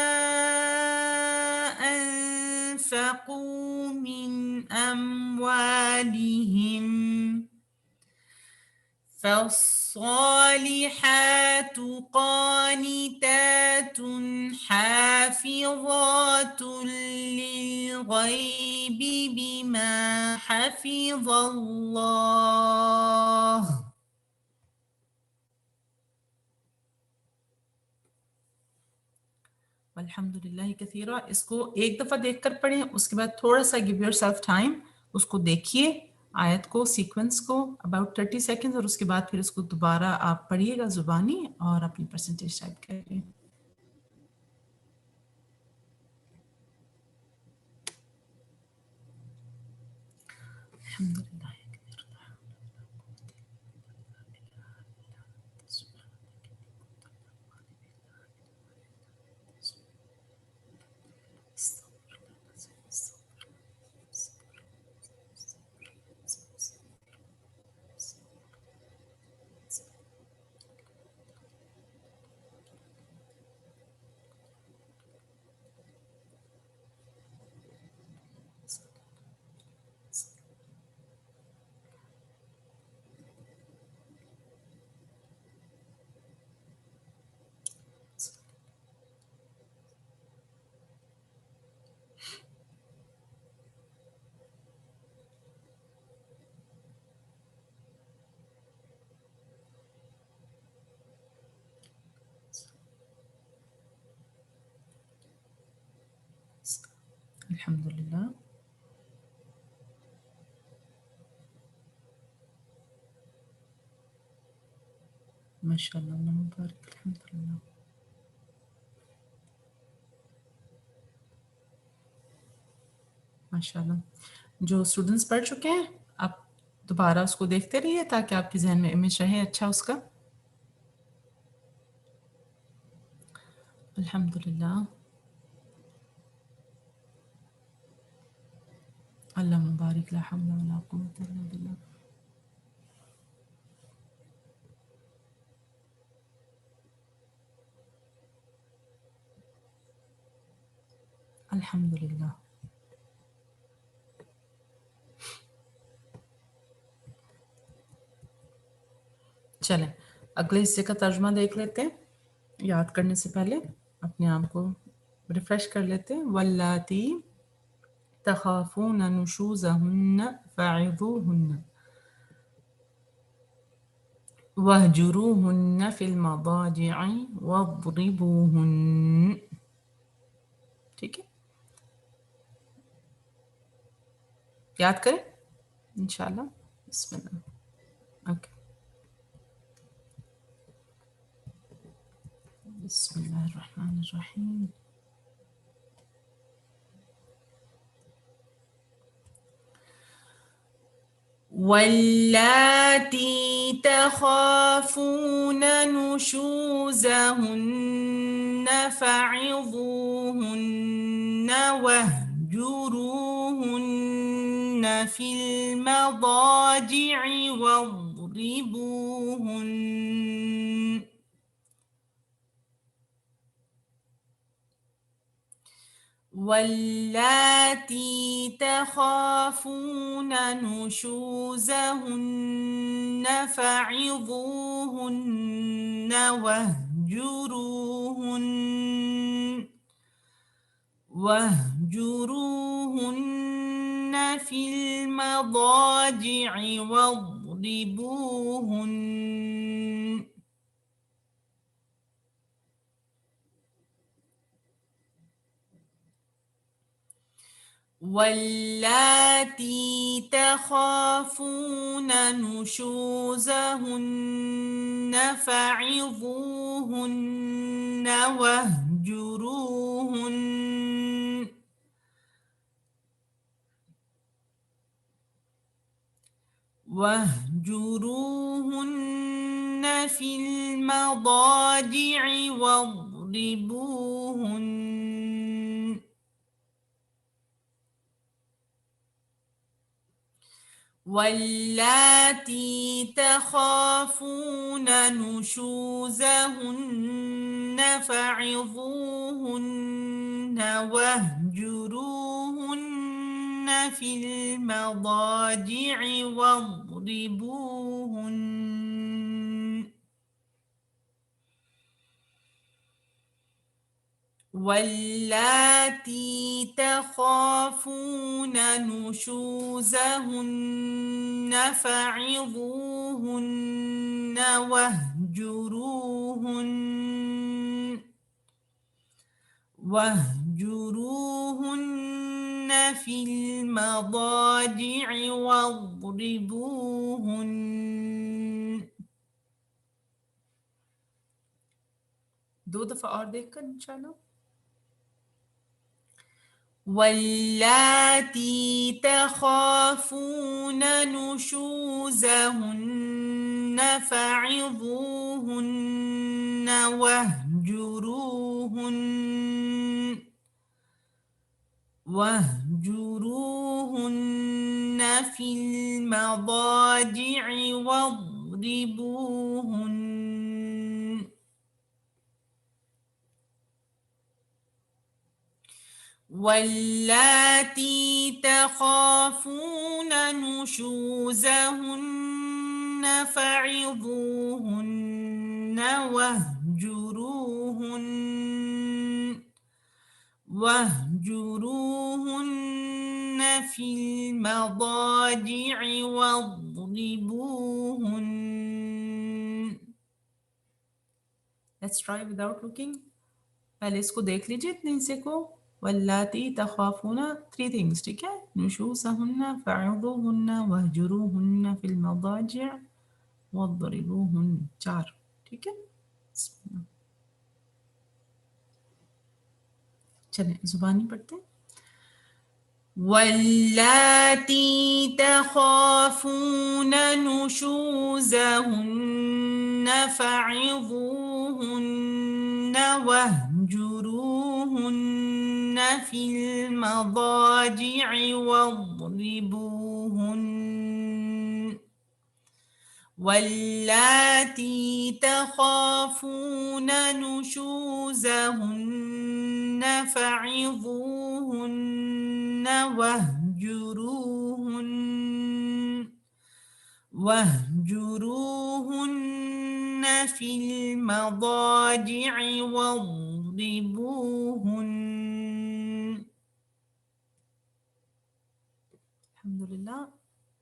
أنفقوا من أموالهم. فالصالحات قانتات حافظات للغيب بما حفظ الله. الحمدللہ کثیرہ. اس کو ایک دفعہ دیکھ کر پڑھیں، اس کے بعد تھوڑا سا give yourself time، اس کو دیکھیے آیت کو، سیکوینس کو about 30 seconds، اور اس کے بعد پھر اس کو دوبارہ آپ پڑھیے گا زبانی اور اپنی پرسنٹیج ٹائپ کریے. الحمدللہ. الحمدللہ. ماشاء اللہ، اللہ مبارک. الحمدللہ. ماشاء اللہ. جو اسٹوڈنٹس پڑھ چکے ہیں آپ دوبارہ اس کو دیکھتے رہیے تاکہ آپ کے ذہن میں امیج رہے اچھا اس کا. الحمدللہ. اللہ مبارک. لا حول ولا قوة الا باللہ. الحمدللہ. چلیں اگلے حصے کا ترجمہ دیکھ لیتے ہیں. یاد کرنے سے پہلے اپنے آپ کو ریفریش کر لیتے ہیں. واللاتی تخافون نشوزہن فعظوہن وَاهْجُرُوهُنَّ فِي الْمَضَاجِعِ وَاضْرِبُوهُنَّ. ٹھیک ہے، یاد کریں انشاءاللہ. بسم اللہ. اوکے، بسم اللہ الرحمن الرحیم. واللاتی تخافون نشوزهن فعظوهن واهجروهن في المضاجع واضربوهن. واللاتی تخافون نشوزهن فعظوهن واهجروهن في المضاجع واضربوهن. واللاتی تخافون نشوزهن فعظوهن واهجروهن في المضاجع واضربوهن. واللاتی تخافون نشوزهن فعظوهن واهجروهن في المضاجع واضربوهن. واللاتی تخافون نشوزهن فعظوهن واهجروهن في المضاجع واضربوهن. دو دفعہ اور دیکھ کر انشاءاللہ. واللاتی تخافون نشوزهن فعظوهن واهجروهن في المضاجع واضربوهن. واللاتی تخافون نشوزهن فعظوهن واهجروهن في المضاجع واضربوهن. Let's try without looking. پہلے اس کو دیکھ لیجیے اتنے حصے کو. واللاتی تخافون 3 things، ٹھیک ہے، نشوزهن فعظوهن واہجروهن فی المضاجع واضربوهن، 4، ٹھیک ہے. بسم اللہ. چلیں زبانی پڑھتے ہیں. واللاتی تخافون نشوزهن فعظوهن واهجروهن في المضاجع واضربوهن. واللاتی تخافون نشوزهن فعظوهن واهجروهن في المضاجع واضربوهن. الحمدللہ.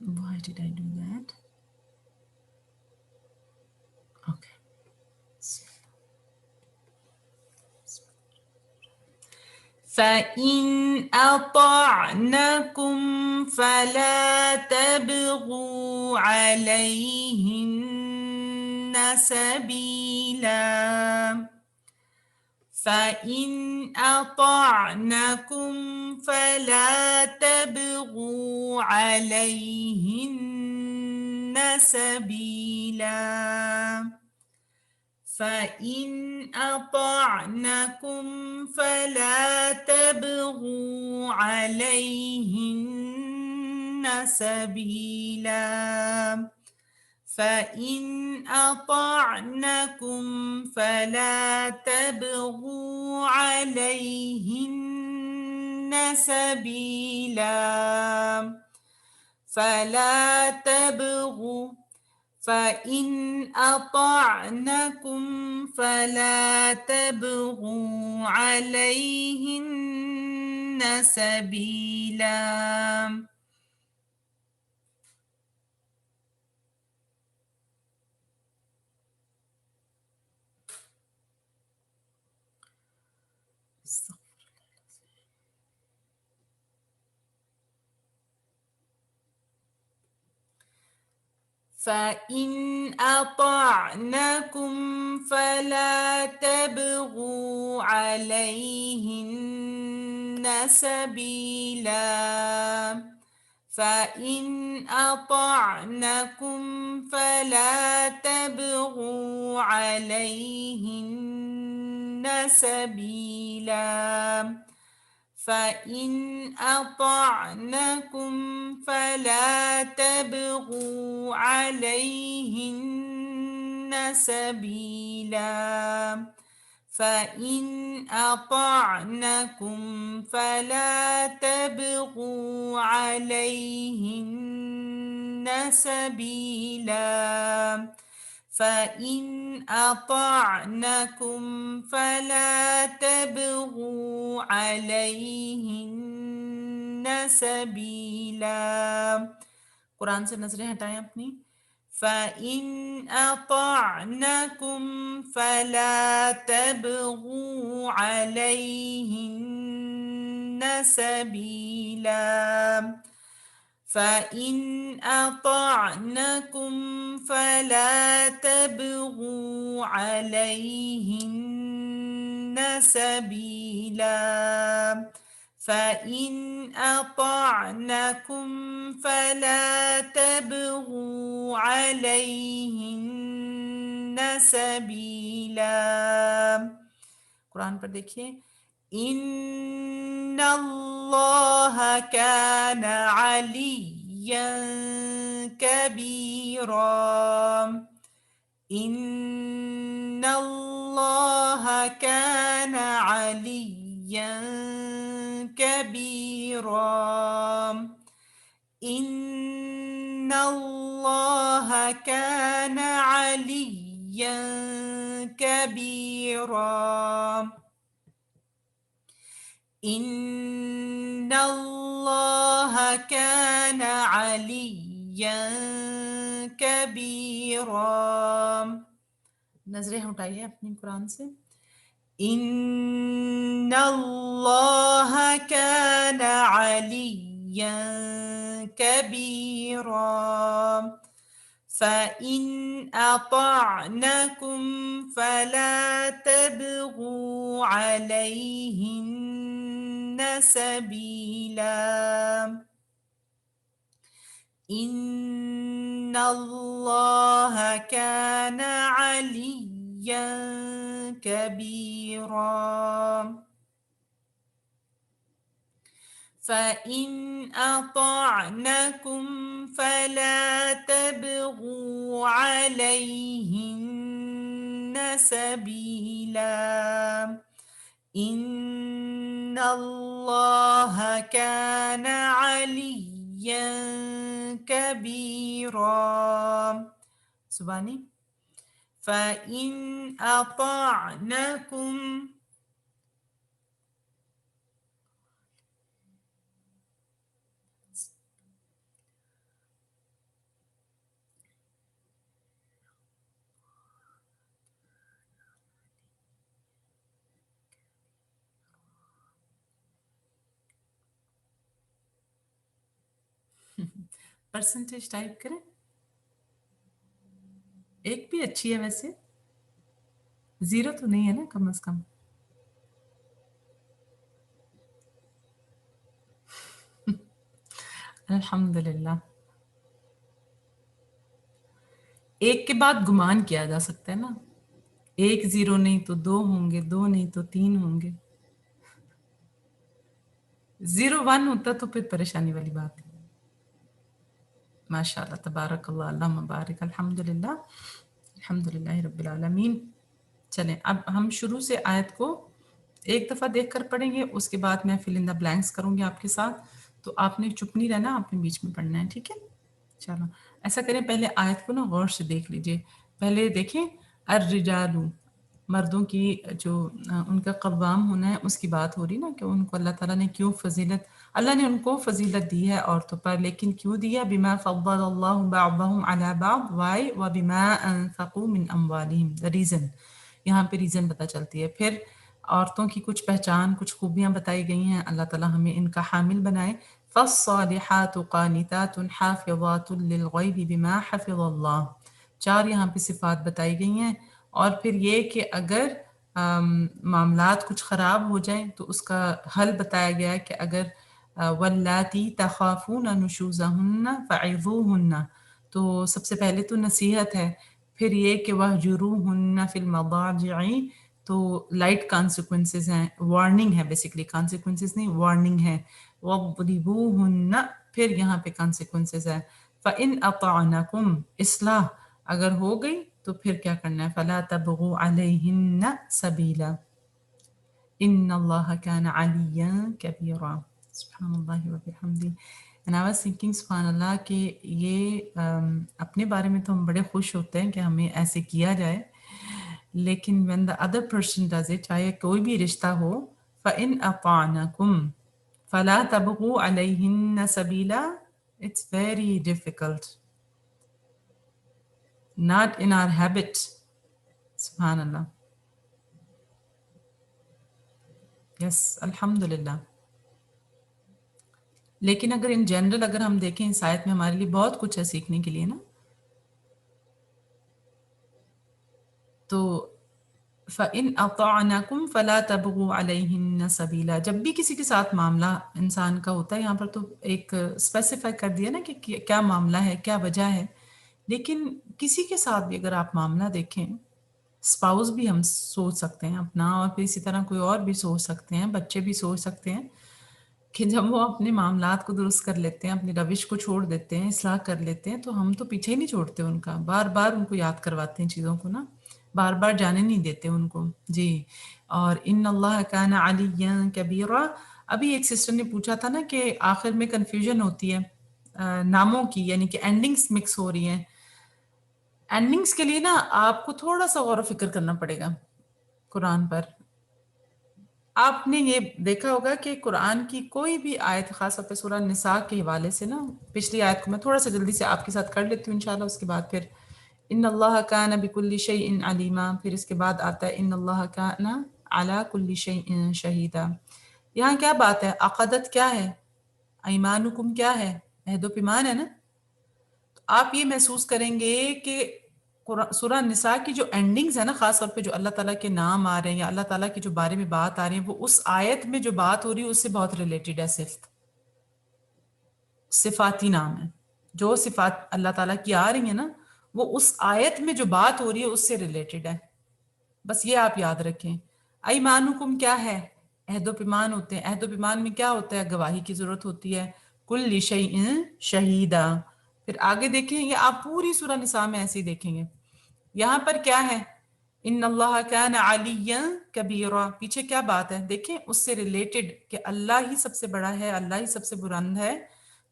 Why did I do that? Okay. فإن أطعنكم فلا تبغوا عليهن سبيلا. فإن أطعنكم فلا تبغوا عليهن سبيلا. فإن أطعنكم فلا تبغوا عليهن سبيلا. فإن أطعنكم فلا تبغوا عليهن سبيلا. فلا تبغوا فإن أطعنكم فلا تبغوا عليهن سبيلا. فَإِنْ أَطَعْنَكُمْ فَلَا تَبْغُوا عَلَيْهِنَّ سَبِيلًا فَإِنْ أَطَعْنَكُمْ فَلَا تَبْغُوا عَلَيْهِنَّ سَبِيلًا فَإِنْ أَطَعْنَكُمْ فَلَا تَبْغُوا عَلَيْهِنَّ سَبِيلًا فَإِنْ أَطَعْنَكُمْ فَلَا تَبْغُوا عَلَيْهِنَّ سَبِيلًا فَإِنْ أَطَعْنَكُمْ فَلَا تَبْغُوا عَلَيْهِنَّ سَبِيلًا قرآن سے نظریں ہٹائیں اپنی فَإِنْ أَطَعْنَكُمْ فَلَا تَبْغُوا عَلَيْهِنَّ سَبِيلًا فَإِنْ أَطَعْنَكُمْ فَلَا تَبْغُوا عَلَيْهِنَّ سَبِيلًا فَإِنْ أَطَعْنَكُمْ فَلَا تَبْغُوا عَلَيْهِنَّ سَبِيلًا قرآن پر دیکھیے ان اللہ کان علیا کبیرا ان اللہ کان علیا کبیرا ان اللہ کان علیا کبیرا ان اللہ کان علیا کبیرا نظریں ہٹائیے اپنی قرآن سے ان اللہ کان علیا کبیرا فَإِنْ أَطَعْنَكُمْ فَلَا تَبْغُوا عَلَيْهِنَّ سَبِيلًا إِنَّ اللَّهَ كَانَ عَلِيًّا كَبِيرًا فَإِنْ أَطَعْنَكُمْ فَلَا تَبْغُوا عَلَيْهِنَّ سَبِيلًا إِنَّ اللَّهَ كَانَ عَلِيًّا كَبِيرًا سبحانی فَإِنْ أَطَعْنَكُمْ پرسنٹیج ٹائپ کریں ایک بھی اچھی ہے ویسے زیرو تو نہیں ہے نا کم از کم الحمدللہ ایک کے بعد گمان کیا جا سکتا ہے نا ایک زیرو نہیں تو دو ہوں گے دو نہیں تو تین ہوں گے 0-1 ہوتا تو پھر پریشانی والی بات ہے ماشاء اللہ تبارک اللہ اللہم بارک الحمدللہ الحمدللہ رب العالمین چلیں اب ہم شروع سے آیت کو ایک دفعہ دیکھ کر پڑھیں گے اس کے بعد میں فل ان دا بلینکس کروں گی آپ کے ساتھ تو آپ نے چپ نہیں رہنا آپ نے بیچ میں پڑھنا ہے ٹھیک ہے چلو ایسا کریں پہلے آیت کو نا غور سے دیکھ لیجئے پہلے دیکھیں الرجال مردوں کی جو ان کا قوام ہونا ہے اس کی بات ہو رہی نا کہ ان کو اللہ تعالیٰ نے کیوں فضیلت اللہ نے ان کو فضیلت دی ہے عورتوں پر لیکن کیوں دی ہے بما فضل اللہ بعضهم على بعض وائی وبما انفقوا من اموالهم the reason یہاں پہ ریزن پتہ چلتی ہے پھر عورتوں کی کچھ پہچان کچھ خوبیاں بتائی گئی ہیں اللہ تعالیٰ ہمیں ان کا حامل بنائے فالصالحات قانتات حافظات للغیب بما حفظ اللہ. 4 یہاں پہ صفات بتائی گئی ہیں. اور پھر یہ کہ اگر معاملات کچھ خراب ہو جائیں تو اس کا حل بتایا گیا کہ اگر واللاتی تخافون نشوزہن فعظوہن، تو سب سے پہلے تو نصیحت ہے. پھر یہ کہ وہجروہن فی المضاجع، تو لائٹ کانسیکوینسز ہیں، وارننگ ہے، بیسیکلی کانسیکوینسز نہیں، وارننگ ہے. وَاضْرِبُوهُنَّ، پھر یہاں پہ کانسیکوینسز ہے. فَإِنْ أَطَعْنَكُمْ، اصلاح اگر ہو گئی تو پھر کیا کرنا ہے؟ فَلَا تَبْغُوا عَلَيْهِنَّ سَبِيلًا إِنَّ اللَّهَ كَانَ عَلِيًّا كَبِيرًا. سبحان اللہ وبحمدہ. And I was thinking سبحان اللہ کہ یہ اپنے بارے میں تو ہم بڑے خوش ہوتے ہیں کہ ہمیں ایسے کیا جائے، لیکن when the other person does it، چاہے کوئی بھی رشتہ ہو، فَإِنْ أَطَعْنَكُمْ فَلَا تَبْغُوا عَلَيْهِنَّ سَبِيلًا، it's very difficult. Not in our habit. سبحان اللہ. یس الحمدللہ. لیکن اگر ان جنرل اگر ہم دیکھیں اس آیت میں ہمارے لیے بہت کچھ ہے سیکھنے کے لیے نا. تو فَإِنْ أَطَعْنَكُمْ فَلَا تَبْغُوا عَلَيْهِنَّ سَبِيلًا، جب بھی کسی کے ساتھ معاملہ انسان کا ہوتا ہے، یہاں پر تو ایک اسپیسیفائی کر دیا نا کہ کیا معاملہ ہے، کیا وجہ ہے. لیکن کسی کے ساتھ بھی اگر آپ معاملہ دیکھیں، اسپاؤس بھی ہم سوچ سکتے ہیں اپنا، اور پھر اسی طرح کوئی اور بھی سوچ سکتے ہیں، بچے بھی سوچ سکتے ہیں کہ جب وہ اپنے معاملات کو درست کر لیتے ہیں، اپنی روش کو چھوڑ دیتے ہیں، اصلاح کر لیتے ہیں، تو ہم تو پیچھے ہی نہیں چھوڑتے ان کا، بار بار ان کو یاد کرواتے ہیں چیزوں کو نا، بار بار جانے نہیں دیتے ان کو. جی. اور ان اللہ کان علیٰ کبیرا. ابھی ایک سسٹر نے پوچھا تھا نا کہ آخر میں کنفیوژن ہوتی ہے ناموں کی، یعنی کہ اینڈنگس مکس ہو رہی ہیں. اینڈنگس کے لیے نا آپ کو تھوڑا سا غور و فکر کرنا پڑے گا قرآن پر. آپ نے یہ دیکھا ہوگا کہ قرآن کی کوئی بھی آیت، خاص طور پہ سورہ نساء کے حوالے سے نا، پچھلی آیت کو میں تھوڑا سا جلدی سے آپ کے ساتھ کر لیتی ہوں انشاءاللہ، اس کے بعد پھر ان اللہ کان بکل شیء علیما، پھر اس کے بعد آتا ہے ان اللہ کان علی کل شیء شہیدا. یہاں کیا بات ہے؟ عقدت کیا ہے؟ ایمانکم کیا ہے؟ عہد و پیمان ہے نا. تو آپ یہ محسوس کریں گے کہ سورہ نساء کی جو اینڈنگز ہیں نا، خاص طور پہ جو اللہ تعالیٰ کے نام آ رہے ہیں یا اللہ تعالیٰ کے جو بارے میں بات آ رہی ہے، وہ اس آیت میں جو بات ہو رہی ہے اس سے بہت ریلیٹڈ ہے. صفاتی نام ہے، جو صفات اللہ تعالیٰ کی آ رہی ہیں نا، وہ اس آیت میں جو بات ہو رہی ہے اس سے ریلیٹڈ ہے. بس یہ آپ یاد رکھیں. ایمانکم کیا ہے؟ عہد و پیمان ہوتے ہیں. عہد و پیمان میں کیا ہوتا ہے؟ گواہی کی ضرورت ہوتی ہے. کل شیء شہیدا. پھر آگے دیکھیں، یہ آپ پوری سورہ نساء میں ایسے ہی دیکھیں گے. یہاں پر کیا ہے؟ ان اللہ کان علیٰ کبیرا. پیچھے کیا بات ہے؟ دیکھیں اس سے ریلیٹڈ کہ اللہ ہی سب سے بڑا ہے، اللہ ہی سب سے بلند ہے.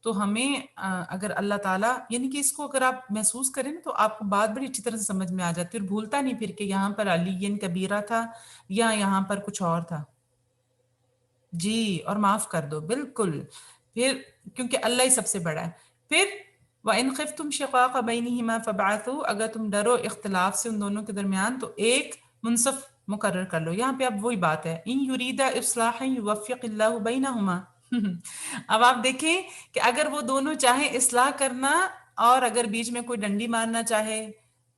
تو ہمیں اگر اللہ تعالیٰ، یعنی کہ اس کو اگر آپ محسوس کریں تو آپ کو بات بڑی اچھی طرح سے سمجھ میں آ جاتی ہے، اور بھولتا نہیں پھر کہ یہاں پر علی کبیرہ تھا یا یہاں پر کچھ اور تھا. جی، اور معاف کر دو، بالکل. پھر کیونکہ اللہ ہی سب سے بڑا ہے. پھر وَإِنْ خِفْتُمْ شِقَاقَ بَيْنِهِمَا فَابْعَثُوا، اگر تم ڈرو اختلاف سے ان دونوں کے درمیان تو ایک منصف مقرر کر لو. یہاں پہ اب وہی بات ہے، إِن يُرِيدَ إِصْلَاحًا يُوَفِّقِ اللَّهُ بَيْنَهُمَا. اب آپ دیکھیں کہ اگر وہ دونوں چاہیں اصلاح کرنا، اور اگر بیچ میں کوئی ڈنڈی مارنا چاہے،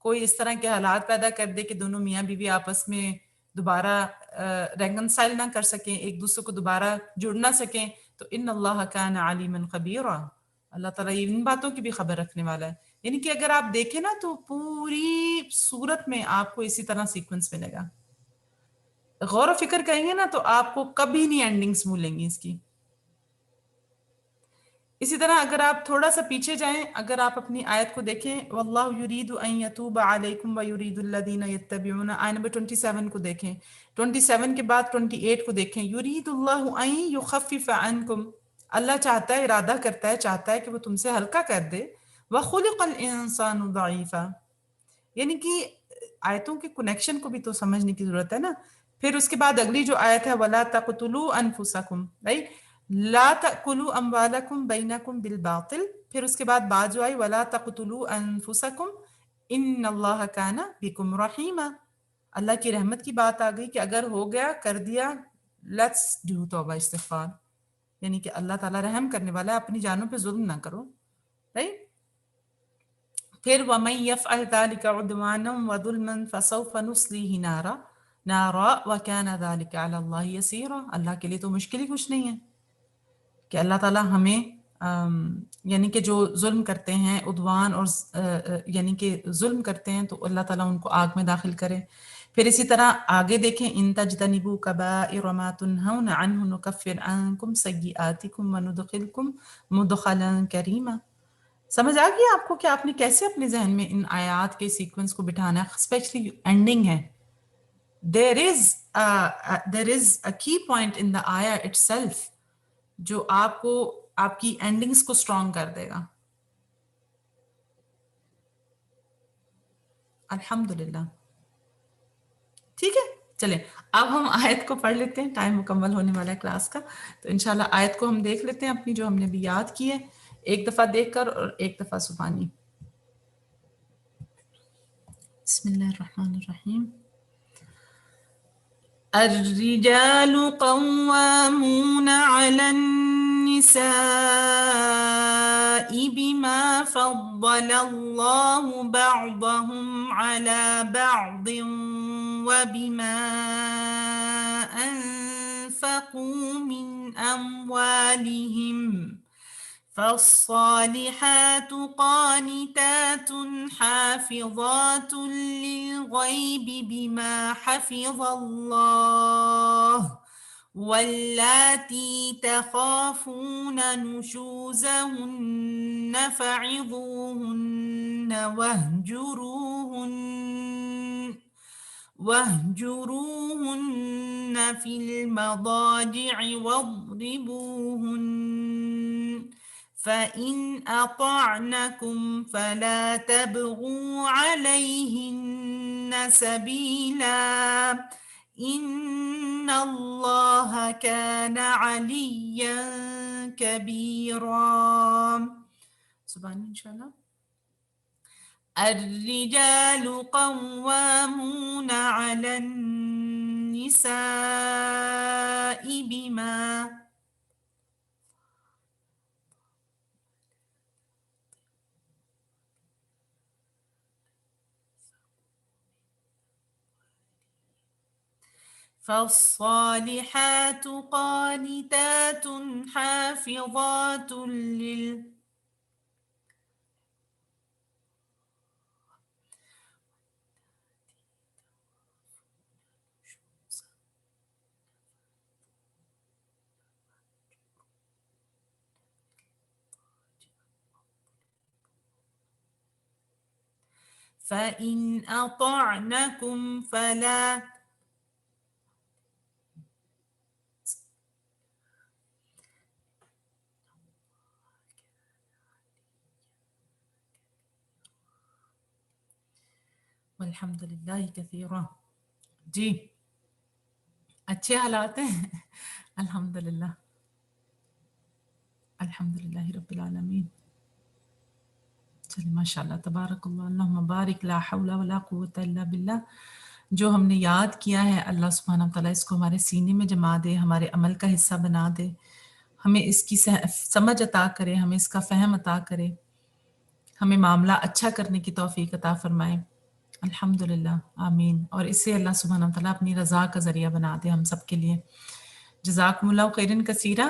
کوئی اس طرح کے حالات پیدا کر دے کہ دونوں میاں بیوی آپس میں دوبارہ ریکنسائل نہ کر سکیں، ایک دوسرے کو دوبارہ جڑ نہ سکیں، تو ان اللہ کان علیما خبیرا، اللہ تعالیٰ ان باتوں کی بھی خبر رکھنے والا ہے. یعنی کہ اگر آپ دیکھیں نا تو پوری صورت میں آپ کو اسی طرح سیکوینس ملے گا. غور و فکر کریں گے نا تو آپ کو کبھی نہیں اینڈنگز بھولیں گی اس کی. اسی طرح اگر آپ تھوڑا سا پیچھے جائیں، اگر آپ اپنی آیت کو دیکھیں، واللہ یرید ان یتوب علیکم ویرید الذین یتبعون، آیت نمبر 27 کو دیکھیں، 27 کے بعد 28 کو دیکھیں، یرید اللہ ان یخفف عنکم، اللہ چاہتا ہے، ارادہ کرتا ہے، چاہتا ہے کہ وہ تم سے ہلکا کر دے. وخلق الانسان ضعیفا، یعنی کہ آیتوں کے کنیکشن کو بھی تو سمجھنے کی ضرورت ہے نا. پھر اس کے بعد اگلی جو آیت ہے وَلَا تَقْتُلُوا أَنفُسَكُمْ، رائٹ، لا تأکلوا اموالکم بینکم بالباطل. پھر اس کے بعد بات جو آئی ولا تقتلوا انفسکم ان اللہ کان بکم رحیما، اللہ کی رحمت کی بات آ گئی کہ اگر ہو گیا، کر دیا، لیٹس ڈو توبہ استغفار. یعنی کہ اللہ تعالیٰ رحم کرنے والا ہے، اپنی جانوں پہ ظلم نہ کرو، رائٹ. پھر وَمَن يَفْعَلْ ذَلِكَ عُدْوَانًا وَظُلْمًا فَسَوْفَ نُصْلِيهِ نَارًا وَكَانَ ذَلِكَ عَلَى اللَّهِ يَسِيرًا. اللہ کے لیے تو مشکل ہی کچھ نہیں ہے کہ اللہ تعالیٰ ہمیں یعنی کہ جو ظلم کرتے ہیں عدوان اور یعنی کہ ظلم کرتے ہیں تو اللہ تعالیٰ ان کو آگ میں داخل کرے. پھر اسی طرح آگے دیکھیں ان تجتنبوا کبائر ما تنہون عنہ نکفر عنکم سیئاتکم وندخلکم مدخلا کریما. سمجھ آ گئی آپ کو کہ آپ نے کیسے اپنے ذہن میں ان آیات کے سیکوینس کو بٹھانا ہے، اسپیشلی اینڈنگ ہے. there is a key point in the ayah itself جو آپ کو آپ کی اینڈنگز کو اسٹرانگ کر دے گا. الحمدللہ. ٹھیک ہے، چلیں اب ہم آیت کو پڑھ لیتے ہیں، ٹائم مکمل ہونے والا ہے کلاس کا. تو انشاءاللہ آیت کو ہم دیکھ لیتے ہیں اپنی جو ہم نے بھی یاد کی ہے، ایک دفعہ دیکھ کر اور ایک دفعہ زبانی. بسم اللہ الرحمن الرحیم. الرجال قوامون على النساء بما فضل الله بعضهم على بعض وبما أنفقوا من أموالهم فالصالحات قانتات حافظات للغيب بما حفظ الله واللاتي تخافون نشوزهن فعظوهن واهجروهن في المضاجع واضربوهن فإن أطعنكم فلا تبغوا عليهن سبيلا إن الله كان عليا كبيرا. سبحان إن شاء الله. الرجال قوامون على النساء بما فالصالحات قانتات حافظات فإن أطعنكم فلا والحمد للہ کثیرا. جی اچھے حالات ہیں الحمد للہ الحمد للہ رب العالمین. چلیے ماشاء اللہ تبارک اللہ اللہم بارک لا حول ولا قوة الا باللہ. جو ہم نے یاد کیا ہے اللہ سبحانہ وتعالیٰ اس کو ہمارے سینے میں جما دے، ہمارے عمل کا حصہ بنا دے، ہمیں اس کی سمجھ عطا کرے، ہمیں اس کا فہم عطا کرے، ہمیں معاملہ اچھا کرنے کی توفیق عطا فرمائے. الحمدللہ آمین. اور اسے اللہ سبحانہ وتعالیٰ اپنی رضا کا ذریعہ بنا دے ہم سب کے لیے. جزاکم اللہ خیرن کثیرہ.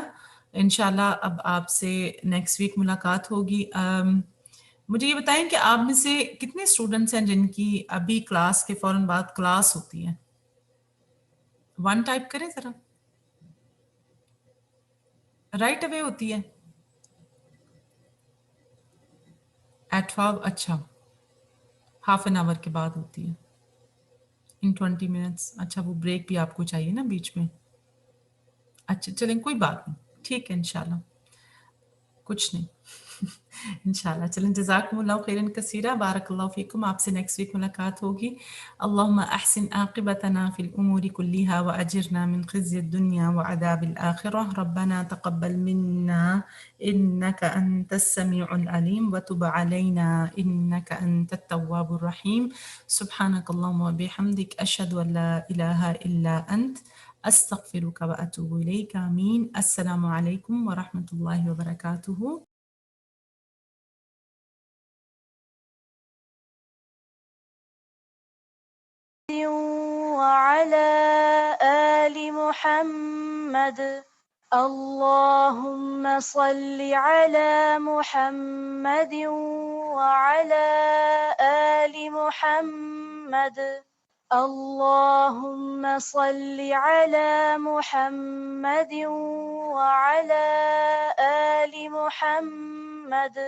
انشاءاللہ اب آپ سے نیکسٹ ویک ملاقات ہوگی. مجھے یہ بتائیں کہ آپ میں سے کتنے اسٹوڈنٹس ہیں جن کی ابھی کلاس کے فوراً بعد کلاس ہوتی ہے؟ 1 ٹائپ کریں ذرا. رائٹ اوے ہوتی ہے ایٹ 5. اچھا ہاف این آور کے بعد ہوتی ہے ان 20 منٹس. اچھا وہ بریک بھی آپ کو چاہیے نا بیچ میں. اچھا چلیں کوئی بات نہیں، ٹھیک ہے انشاءاللہ کچھ نہیں انشاءاللہ. چلیں جزاکم اللہ خیرن کثیرہ. بارک اللہ فیکم. آپ سے نیکسٹ ویک ملاقات ہوگی. اللہم احسن عاقبتنا فی الامور کلیہا واجرنا من خزی الدنیا وعذاب الآخرہ. ربنا تقبل منا انک انت السمیع العلیم وتب علینا انک انت التواب الرحیم. سبحانک اللہم وبحمدک اشہد ان لا الہ الا انت استغفرک و اتوب الیک. آمین. السلام علیکم ورحمۃ اللہ وبرکاتہ. وعلى آل محمد. اللهم صل على محمد وعلى آل محمد. اللهم صل على محمد وعلى آل محمد.